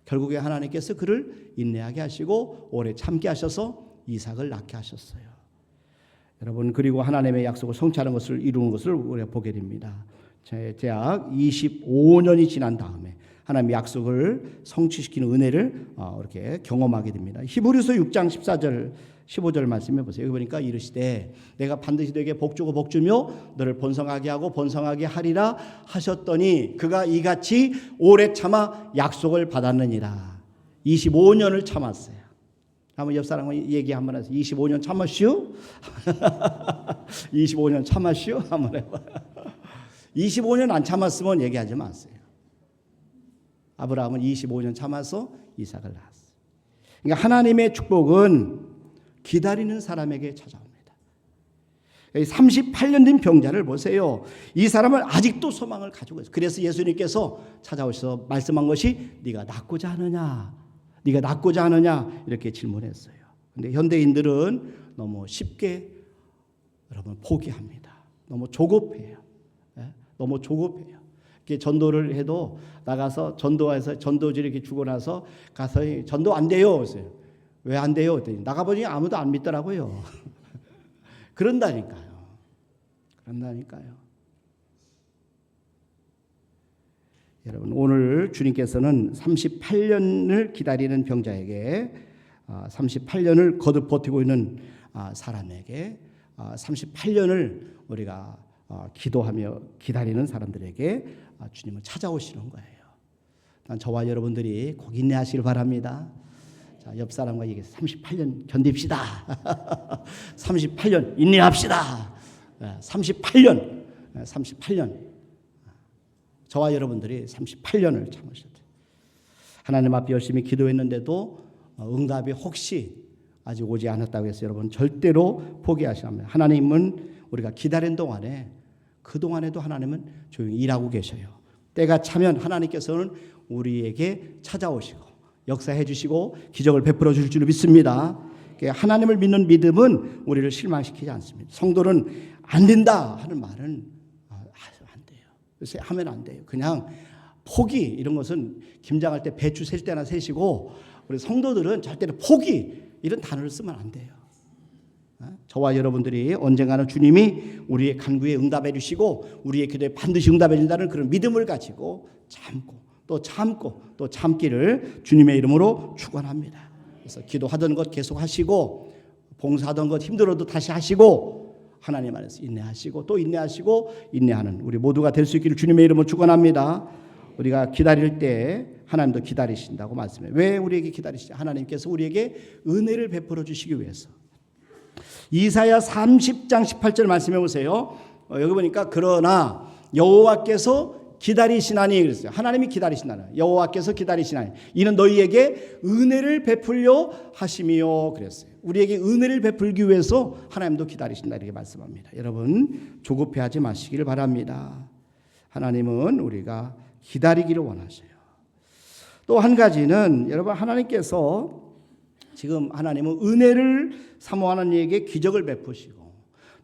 결국에 하나님께서 그를 인내하게 하시고 오래 참게 하셔서 이삭을 낳게 하셨어요. 여러분 그리고 하나님의 약속을 성취하는 것을 이루는 것을 우리가 보게 됩니다. 대학 25년이 지난 다음에 하나님의 약속을 성취시키는 은혜를 이렇게 경험하게 됩니다. 히브리서 6장 14절 15절 말씀해 보세요. 여기 보니까 이르시되 내가 반드시 너에게 복주고 복주며 너를 번성하게 하고 번성하게 하리라 하셨더니 그가 이같이 오래 참아 약속을 받았느니라. 25년을 참았어요. 한번 옆 사람과 얘기 한번 해서 25년 참았슈? 25년 참았슈? 한번 해봐. 25년 안 참았으면 얘기하지 마세요. 아브라함은 25년 참아서 이삭을 낳았어요. 그러니까 하나님의 축복은 기다리는 사람에게 찾아옵니다. 38년 된 병자를 보세요. 이 사람은 아직도 소망을 가지고 있어요. 그래서 예수님께서 찾아오셔서 말씀한 것이 네가 낫고자 하느냐, 네가 낫고자 하느냐 이렇게 질문했어요. 그런데 현대인들은 너무 쉽게 여러분 포기합니다. 너무 조급해요. 너무 조급해요. 전도를 해도 나가서 전도해서 전도지 이렇게 주고 나서 가서 전도 안 돼요. 왜 안 돼요? 그랬더니 나가보니 아무도 안 믿더라고요. 그런다니까요. 여러분 오늘 주님께서는 38년을 기다리는 병자에게 38년을 거듭 버티고 있는 사람에게 38년을 우리가 기도하며 기다리는 사람들에게 주님은 찾아오시는 거예요. 난 저와 여러분들이 꼭 인내하시길 바랍니다. 자, 옆 사람과 얘기해서 38년 견딥시다. 38년 인내합시다. 38년. 저와 여러분들이 38년을 참으셔야 돼요. 하나님 앞에 열심히 기도했는데도 응답이 혹시 아직 오지 않았다고 해서 여러분 절대로 포기하시면 안 됩니다. 하나님은 우리가 기다린 동안에 그동안에도 하나님은 조용히 일하고 계셔요. 때가 차면 하나님께서는 우리에게 찾아오시고 역사해 주시고 기적을 베풀어 주실 줄 믿습니다. 하나님을 믿는 믿음은 우리를 실망시키지 않습니다. 성도는 안 된다 하는 말은 안 돼요. 그래서 하면 안 돼요. 그냥 포기 이런 것은 김장할 때 배추 셀 때나 세시고 우리 성도들은 절대로 포기 이런 단어를 쓰면 안 돼요. 저와 여러분들이 언젠가는 주님이 우리의 간구에 응답해 주시고 우리의 기도에 반드시 응답해 준다는 그런 믿음을 가지고 참고 또 참기를 주님의 이름으로 축원합니다. 그래서 기도하던 것 계속 하시고 봉사하던 것 힘들어도 다시 하시고 하나님 안에서 인내하시고 또 인내하시고 인내하는 우리 모두가 될 수 있기를 주님의 이름으로 축원합니다. 우리가 기다릴 때 하나님도 기다리신다고 말씀해요. 왜 우리에게 기다리시죠? 하나님께서 우리에게 은혜를 베풀어 주시기 위해서. 이사야 30장 18절 말씀해 보세요. 여기 보니까 그러나 여호와께서 기다리시나니 그랬어요. 하나님이 기다리시나니 여호와께서 기다리시나니 이는 너희에게 은혜를 베풀려 하심이요 그랬어요. 우리에게 은혜를 베풀기 위해서 하나님도 기다리신다 이렇게 말씀합니다. 여러분 조급해하지 마시기를 바랍니다. 하나님은 우리가 기다리기를 원하셔요. 또 한 가지는 여러분 하나님께서 지금 하나님은 은혜를 사모하는 이에게 기적을 베푸시고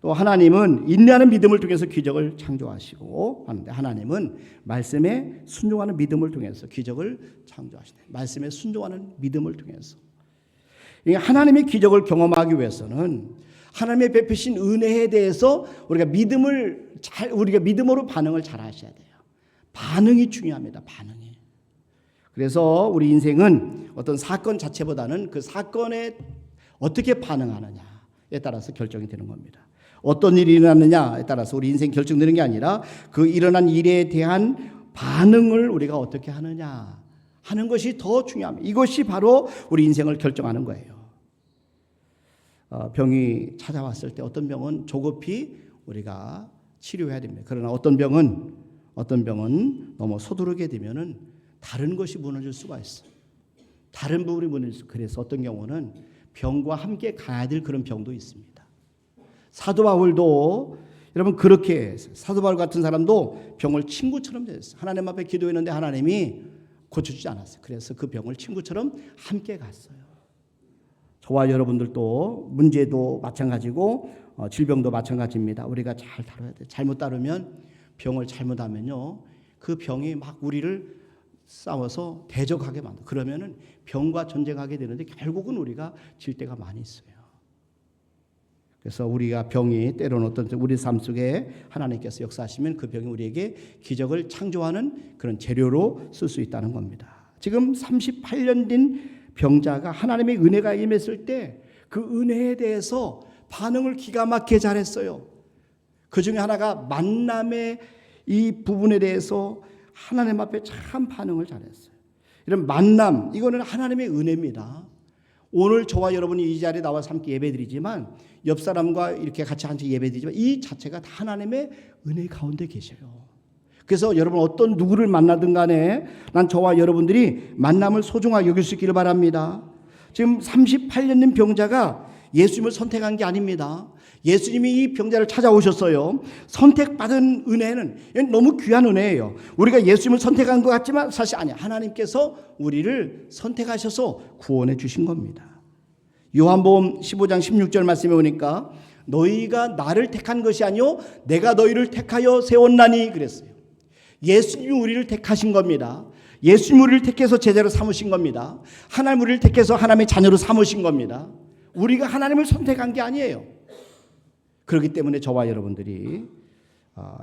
또 하나님은 인내하는 믿음을 통해서 기적을 창조하시고 하는데 하나님은 말씀에 순종하는 믿음을 통해서 기적을 창조하시네. 말씀에 순종하는 믿음을 통해서 하나님의 기적을 경험하기 위해서는 하나님의 베푸신 은혜에 대해서 우리가 믿음으로 반응을 잘 하셔야 돼요. 반응이 중요합니다. 반응이. 그래서 우리 인생은 어떤 사건 자체보다는 그 사건에 어떻게 반응하느냐에 따라서 결정이 되는 겁니다. 어떤 일이 일어났느냐에 따라서 우리 인생 결정되는 게 아니라 그 일어난 일에 대한 반응을 우리가 어떻게 하느냐 하는 것이 더 중요합니다. 이것이 바로 우리 인생을 결정하는 거예요. 병이 찾아왔을 때 어떤 병은 조급히 우리가 치료해야 됩니다. 그러나 어떤 병은 너무 서두르게 되면은 다른 것이 무너질 수가 있어요. 다른 부분이 무너질 수. 그래서 어떤 경우는 병과 함께 가야 될 그런 병도 있습니다. 사도 바울도 여러분 그렇게 했어요. 사도 바울 같은 사람도 병을 친구처럼 됐어요. 하나님 앞에 기도했는데 하나님이 고쳐주지 않았어요. 그래서 그 병을 친구처럼 함께 갔어요. 저와 여러분들도 문제도 마찬가지고 질병도 마찬가지입니다. 우리가 잘 다뤄야 돼요. 잘못 다루면 병을 잘못하면요 그 병이 막 우리를 싸워서 대적하게 만들어. 그러면은 병과 전쟁하게 되는데 결국은 우리가 질 때가 많이 있어요. 그래서 우리가 병이 때로는 어떤 우리 삶 속에 하나님께서 역사하시면 그 병이 우리에게 기적을 창조하는 그런 재료로 쓸 수 있다는 겁니다. 지금 38년 된 병자가 하나님의 은혜가 임했을 때 그 은혜에 대해서 반응을 기가 막히게 잘했어요. 그 중에 하나가 만남의 이 부분에 대해서 하나님 앞에 참 반응을 잘했어요. 이런 만남, 이거는 하나님의 은혜입니다. 오늘 저와 여러분이 이 자리에 나와서 함께 예배드리지만 옆 사람과 이렇게 같이 예배드리지만 이 자체가 다 하나님의 은혜 가운데 계셔요. 그래서 여러분 어떤 누구를 만나든 간에 난 저와 여러분들이 만남을 소중하게 여길 수 있기를 바랍니다. 지금 38년 된 병자가 예수님을 선택한 게 아닙니다. 예수님이 이 병자를 찾아오셨어요. 선택받은 은혜는 너무 귀한 은혜예요. 우리가 예수님을 선택한 것 같지만 사실 아니야. 하나님께서 우리를 선택하셔서 구원해 주신 겁니다. 요한복음 15장 16절 말씀에 보니까 너희가 나를 택한 것이 아니요 내가 너희를 택하여 세웠나니 그랬어요. 예수님이 우리를 택하신 겁니다. 예수님이 우리를 택해서 제자로 삼으신 겁니다. 하나님 우리를 택해서 하나님의 자녀로 삼으신 겁니다. 우리가 하나님을 선택한 게 아니에요. 그렇기 때문에 저와 여러분들이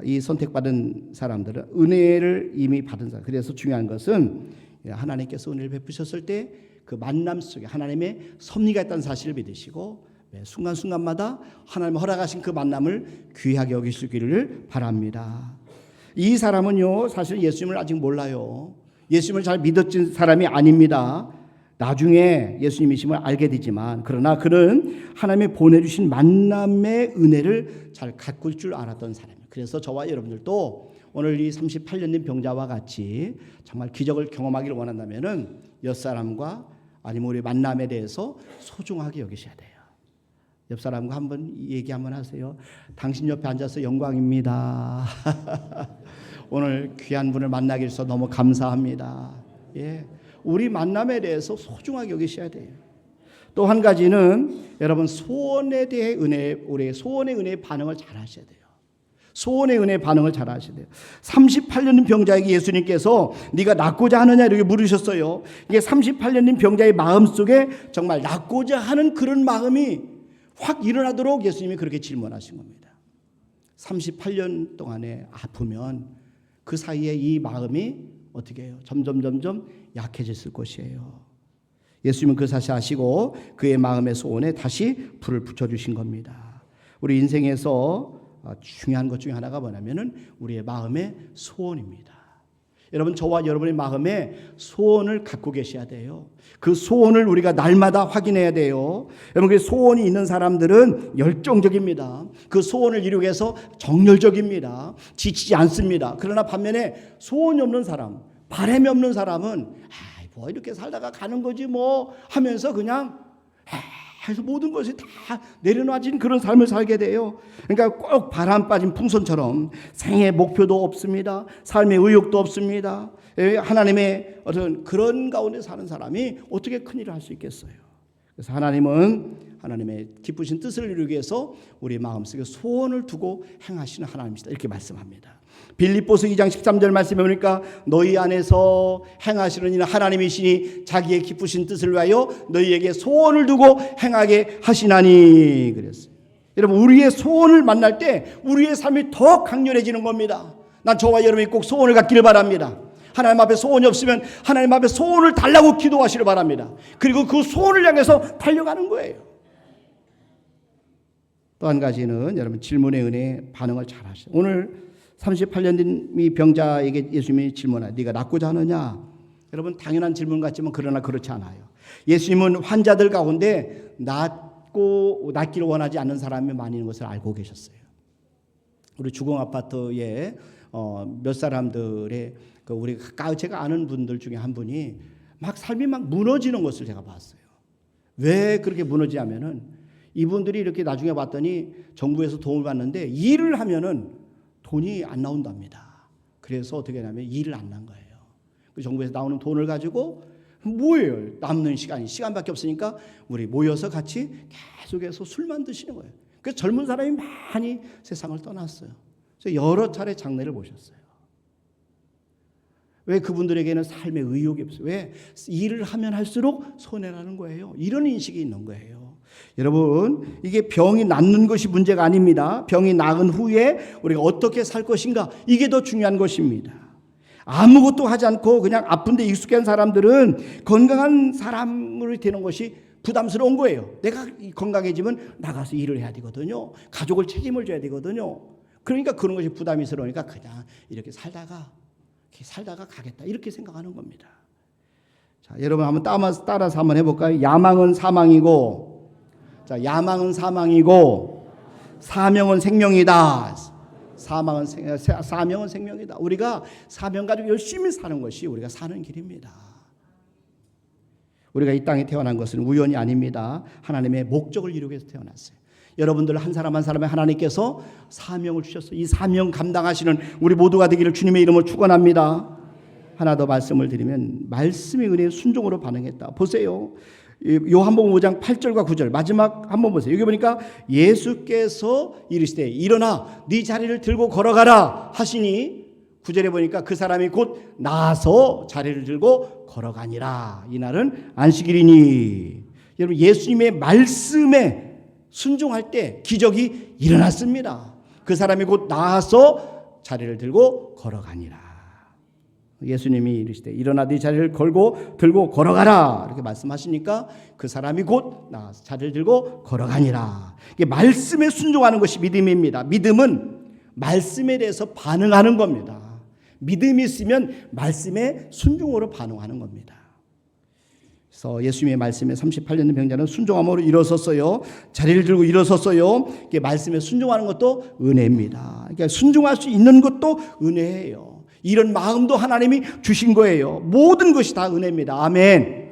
이 선택받은 사람들은 은혜를 이미 받은 사람. 그래서 중요한 것은 하나님께서 은혜를 베푸셨을 때 그 만남 속에 하나님의 섭리가 있다는 사실을 믿으시고 순간순간마다 하나님 허락하신 그 만남을 귀하게 여기시기를 바랍니다. 이 사람은요 사실 예수님을 아직 몰라요. 예수님을 잘 믿었던 사람이 아닙니다. 나중에 예수님이심을 알게 되지만 그러나 그는 하나님이 보내주신 만남의 은혜를 잘 가꿀 줄 알았던 사람이에요. 그래서 저와 여러분들도 오늘 이 38년 된 병자와 같이 정말 기적을 경험하기를 원한다면은 옆 사람과 아니면 우리 만남에 대해서 소중하게 여기셔야 돼요. 옆 사람과 한번 얘기 한번 하세요. 당신 옆에 앉아서 영광입니다. 오늘 귀한 분을 만나게 해서 너무 감사합니다. 예. 우리 만남에 대해서 소중하게 여기셔야 돼요. 또 한 가지는 여러분 소원에 대해 우리의 소원의 은혜의 반응을 잘 하셔야 돼요. 소원의 은혜의 반응을 잘 하셔야 돼요. 38년 된 병자에게 예수님께서 네가 낫고자 하느냐 이렇게 물으셨어요. 이게 38년 된 병자의 마음속에 정말 낫고자 하는 그런 마음이 확 일어나도록 예수님이 그렇게 질문하신 겁니다. 38년 동안에 아프면 그 사이에 이 마음이 어떻게 해요? 점점 약해졌을 것이에요. 예수님은 그 사실 아시고 그의 마음의 소원에 다시 불을 붙여주신 겁니다. 우리 인생에서 중요한 것 중에 하나가 뭐냐면은 우리의 마음의 소원입니다. 여러분 저와 여러분의 마음에 소원을 갖고 계셔야 돼요. 그 소원을 우리가 날마다 확인해야 돼요. 여러분 그 소원이 있는 사람들은 열정적입니다. 그 소원을 이루기 위해서 정열적입니다. 지치지 않습니다. 그러나 반면에 소원이 없는 사람, 바람이 없는 사람은 뭐 이렇게 살다가 가는 거지 뭐 하면서 그냥 해서 모든 것이 다 내려놔진 그런 삶을 살게 돼요. 그러니까 꼭 바람 빠진 풍선처럼 생애 목표도 없습니다. 삶의 의욕도 없습니다. 하나님의 어떤 그런 가운데 사는 사람이 어떻게 큰일을 할 수 있겠어요. 그래서 하나님은 하나님의 기쁘신 뜻을 이루기 위해서 우리 마음속에 소원을 두고 행하시는 하나님이시다 이렇게 말씀합니다. 빌립보서 2장 13절 말씀해 보니까 너희 안에서 행하시는 이는 하나님이시니 자기의 기쁘신 뜻을 위하여 너희에게 소원을 두고 행하게 하시나니 그랬어요. 여러분 우리의 소원을 만날 때 우리의 삶이 더 강렬해지는 겁니다. 난 저와 여러분이 꼭 소원을 갖기를 바랍니다. 하나님 앞에 소원이 없으면 하나님 앞에 소원을 달라고 기도하시길 바랍니다. 그리고 그 소원을 향해서 달려가는 거예요. 또 한 가지는 여러분 질문의 은혜에 반응을 잘 하셔요. 오늘 38년 된 이 병자에게 예수님이 질문하여 네가 낫고자 하느냐? 여러분 당연한 질문 같지만 그러나 그렇지 않아요. 예수님은 환자들 가운데 낫기를 원하지 않는 사람이 많이 있는 것을 알고 계셨어요. 우리 주공 아파트에 몇 사람들의 우리 제가 아는 분들 중에 한 분이 막 삶이 막 무너지는 것을 제가 봤어요. 왜 그렇게 무너지냐면은 이분들이 이렇게 나중에 봤더니 정부에서 도움을 받는데 일을 하면은 돈이 안 나온답니다. 그래서 어떻게 하냐면 일을 안 난 거예요. 그 정부에서 나오는 돈을 가지고 뭐예요? 남는 시간밖에 없으니까 우리 모여서 같이 계속해서 술만 드시는 거예요. 그래서 젊은 사람이 많이 세상을 떠났어요. 그래서 여러 차례 장례를 보셨어요. 왜 그분들에게는 삶의 의욕이 없어요? 왜 일을 하면 할수록 손해라는 거예요. 이런 인식이 있는 거예요. 여러분, 이게 병이 낫는 것이 문제가 아닙니다. 병이 나은 후에 우리가 어떻게 살 것인가, 이게 더 중요한 것입니다. 아무것도 하지 않고 그냥 아픈데 익숙한 사람들은 건강한 사람으로 되는 것이 부담스러운 거예요. 내가 건강해지면 나가서 일을 해야 되거든요. 가족을 책임을 져야 되거든요. 그러니까 그런 것이 부담스러우니까 그냥 이렇게 살다가 가겠다, 이렇게 생각하는 겁니다. 자, 여러분 한번 따라서 한번 해볼까요? 야망은 사망이고, 자, 야망은 사망이고 사명은 생명이다. 사명은 생명이다. 우리가 사명 가지고 열심히 사는 것이 우리가 사는 길입니다. 우리가 이 땅에 태어난 것은 우연이 아닙니다. 하나님의 목적을 이루기 위해서 태어났어요. 여러분들 한 사람 한 사람에 하나님께서 사명을 주셨어요. 이 사명 감당하시는 우리 모두가 되기를 주님의 이름으로 축원합니다. 하나 더 말씀을 드리면, 말씀의 은혜에 순종으로 반응했다. 보세요. 요한복음 5장 8절과 9절 마지막 한번 보세요. 여기 보니까 예수께서 이르시되 일어나 네 자리를 들고 걸어가라 하시니, 9절에 보니까 그 사람이 곧 나서 자리를 들고 걸어가니라. 이날은 안식일이니. 여러분, 예수님의 말씀에 순종할 때 기적이 일어났습니다. 그 사람이 곧 나서 자리를 들고 걸어가니라. 예수님이 이르시되 일어나 네 자리를 들고 걸어가라, 이렇게 말씀하시니까 그 사람이 곧 나와서 자리를 들고 걸어가니라. 이게 말씀에 순종하는 것이 믿음입니다. 믿음은 말씀에 대해서 반응하는 겁니다. 믿음이 있으면 말씀에 순종으로 반응하는 겁니다. 그래서 예수님의 말씀에 38년 된 병자는 순종함으로 일어섰어요. 자리를 들고 일어섰어요. 이게 말씀에 순종하는 것도 은혜입니다. 그러니까 순종할 수 있는 것도 은혜예요. 이런 마음도 하나님이 주신 거예요. 모든 것이 다 은혜입니다. 아멘.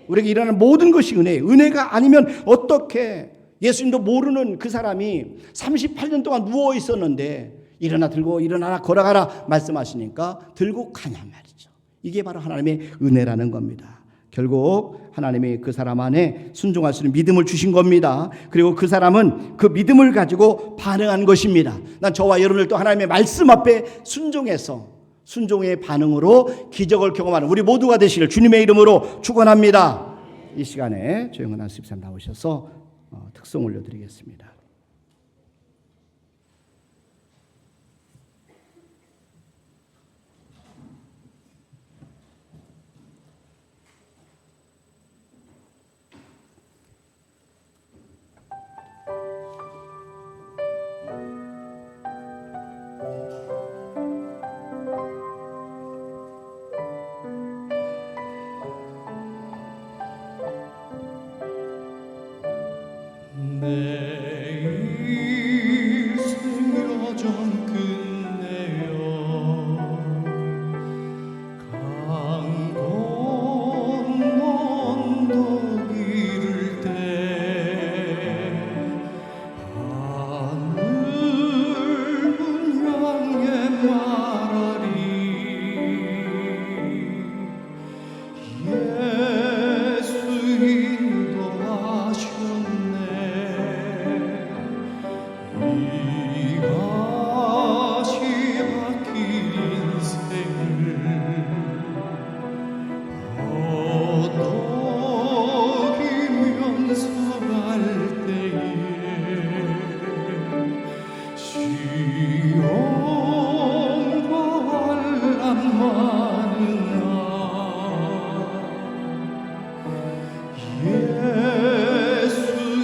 우리에게 일어나는 모든 것이 은혜예요. 은혜가 아니면 어떻게, 예수님도 모르는 그 사람이 38년 동안 누워 있었는데 일어나라 걸어가라 말씀하시니까 들고 가냐 말이죠. 이게 바로 하나님의 은혜라는 겁니다. 결국 하나님이 그 사람 안에 순종할 수 있는 믿음을 주신 겁니다. 그리고 그 사람은 그 믿음을 가지고 반응한 것입니다. 난 저와 여러분들도 하나님의 말씀 앞에 순종의 반응으로 기적을 경험하는 우리 모두가 되시길 주님의 이름으로 축원합니다. 이 시간에 조영은 집사님 나오셔서 특송 올려드리겠습니다. 내 인생 여정 끝내어 강 건너 언덕 이를 때 하늘문 향해 말하리 예수 인도하셨네 이것이 바뀐 인생을 허덕이면서 갈 때에 시험과 환난 많은 날 예수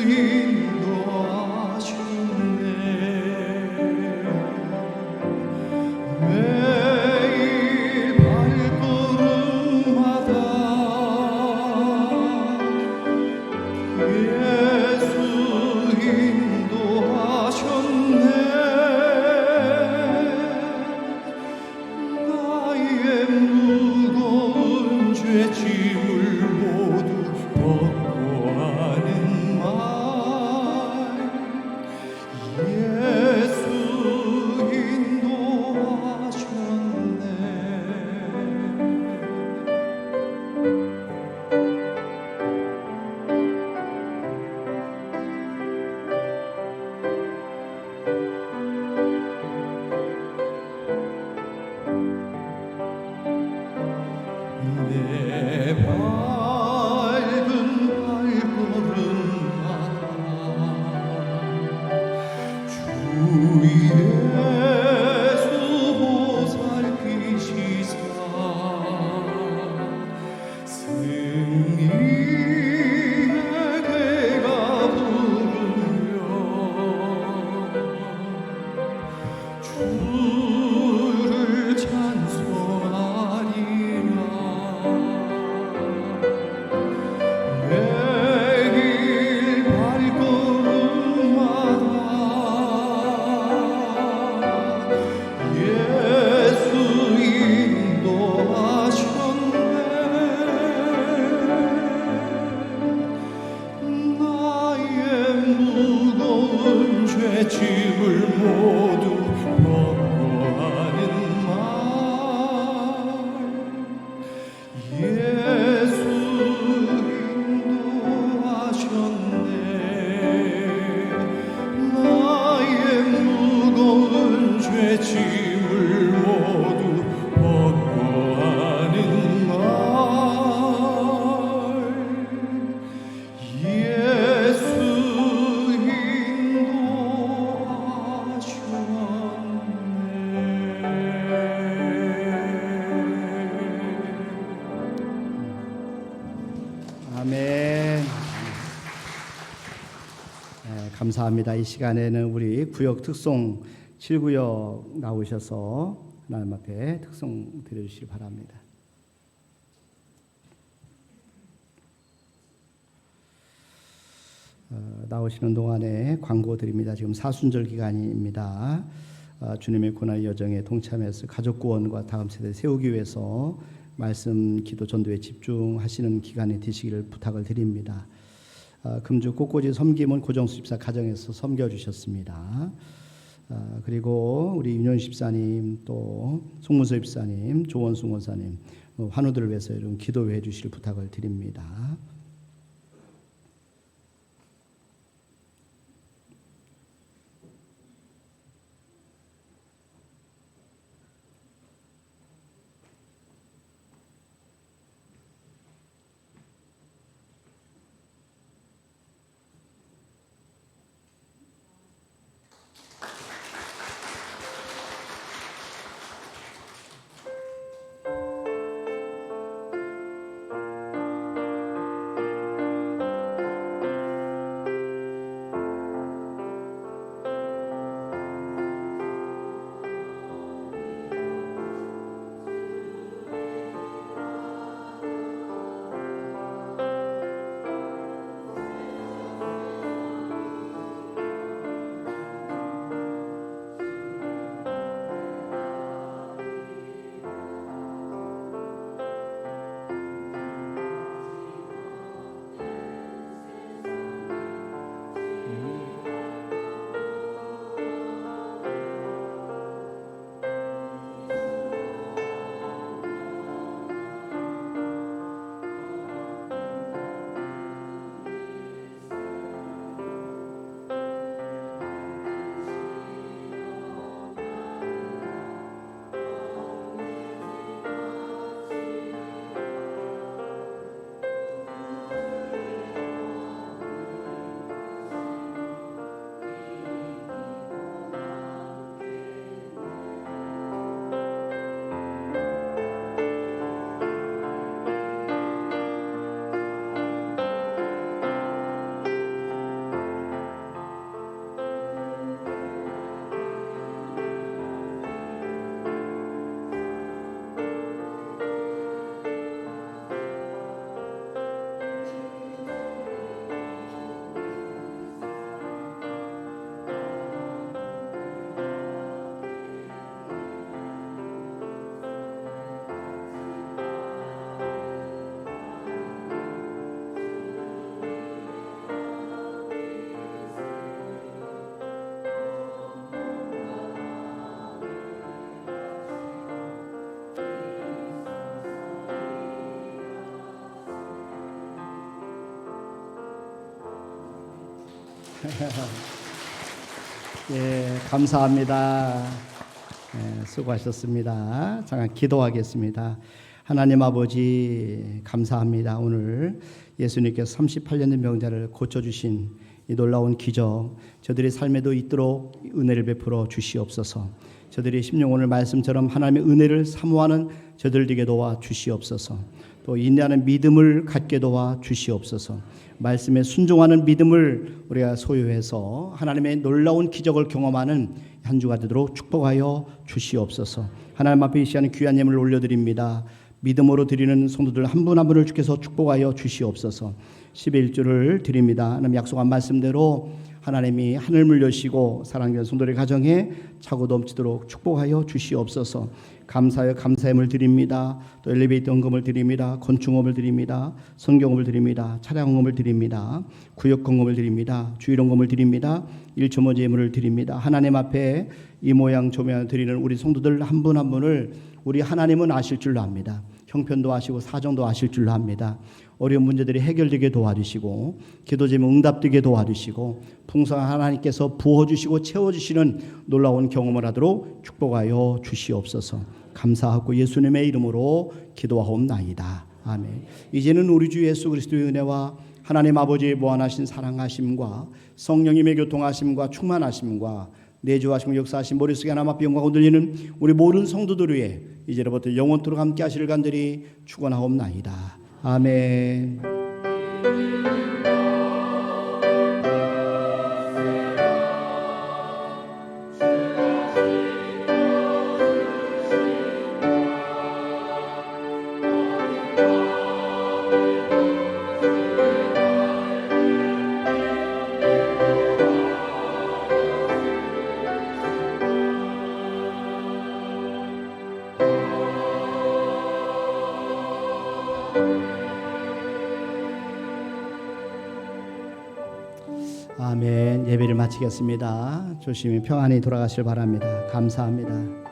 인도하셨네 매일 발걸음마다 예수 인도하셨네 나의 무거운 죄짐을 모두 벗고 하는 말 예수 인도하셨네 내 죄짐을 모두 벗고 하는 말 예수 인도하셨네 나의 무거운 죄짐을 모두 벗고 하는 말 예수 아멘. 네, 감사합니다. 이 시간에는 우리 구역 특송 7구역 나오셔서 하나님 앞에 특송 드려주시기 바랍니다. 나오시는 동안에 광고 드립니다. 지금 사순절 기간입니다. 주님의 고난의 여정에 동참해서 가족 구원과 다음 세대 세우기 위해서 말씀, 기도, 전도에 집중하시는 기간이 되시기를 부탁을 드립니다. 금주 꽃꽂이 섬김은 고정수 집사 가정에서 섬겨주셨습니다. 그리고 우리 윤현 집사님, 또 송문서 집사님, 조원수 원사님, 환우들을 위해서 이런 기도해 주실 부탁을 드립니다. 예, 감사합니다. 예, 수고하셨습니다. 잠깐 기도하겠습니다. 하나님 아버지 감사합니다. 오늘 예수님께서 38년 된 병자를 고쳐주신 이 놀라운 기적 저들의 삶에도 있도록 은혜를 베풀어 주시옵소서. 저들의 심령오늘 말씀처럼 하나님의 은혜를 사모하는 저들에게 도와 주시옵소서. 또 인내하는 믿음을 갖게 도와 주시옵소서. 말씀에 순종하는 믿음을 우리가 소유해서 하나님의 놀라운 기적을 경험하는 한 주가 되도록 축복하여 주시옵소서. 하나님 앞에 이 시간에 귀한 예물을 올려드립니다. 믿음으로 드리는 성도들 한 분 한 분을 주께서 축복하여 주시옵소서. 11주를 드립니다. 하나님 약속한 말씀대로 하나님이 하늘을 여시고 사랑하는 성도들의 가정에 차고 넘치도록 축복하여 주시옵소서. 감사하여 감사함을 드립니다. 또 엘리베이터 헌금을 드립니다. 건축업을 드립니다. 성경업을 드립니다. 차량 헌금을 드립니다. 구역 헌금을 드립니다. 주일 헌금을 드립니다. 일초모 제물을 드립니다. 하나님 앞에 이 모양 저 모양 드리는 우리 성도들 한 분 한 분을 우리 하나님은 아실 줄로 압니다. 형편도 아시고 사정도 아실 줄로 압니다. 어려운 문제들이 해결되게 도와주시고 기도 제목 응답되게 도와주시고 풍성한 하나님께서 부어주시고 채워주시는 놀라운 경험을 하도록 축복하여 주시옵소서. 감사하고 예수님의 이름으로 기도하옵나이다. 아멘. 이제는 우리 주 예수 그리스도의 은혜와 하나님 아버지의 무한하신 사랑하심과 성령님의 교통하심과 충만하심과 내주하시고 역사하신 머릿속에 하나님 앞에 영광 흔들리는 우리 모든 성도들 위해 이제로부터 영원토록 함께 하시를 간절히 축원하옵나이다. 아멘. 아멘. 예배를 마치겠습니다. 조심히 평안히 돌아가시길 바랍니다. 감사합니다.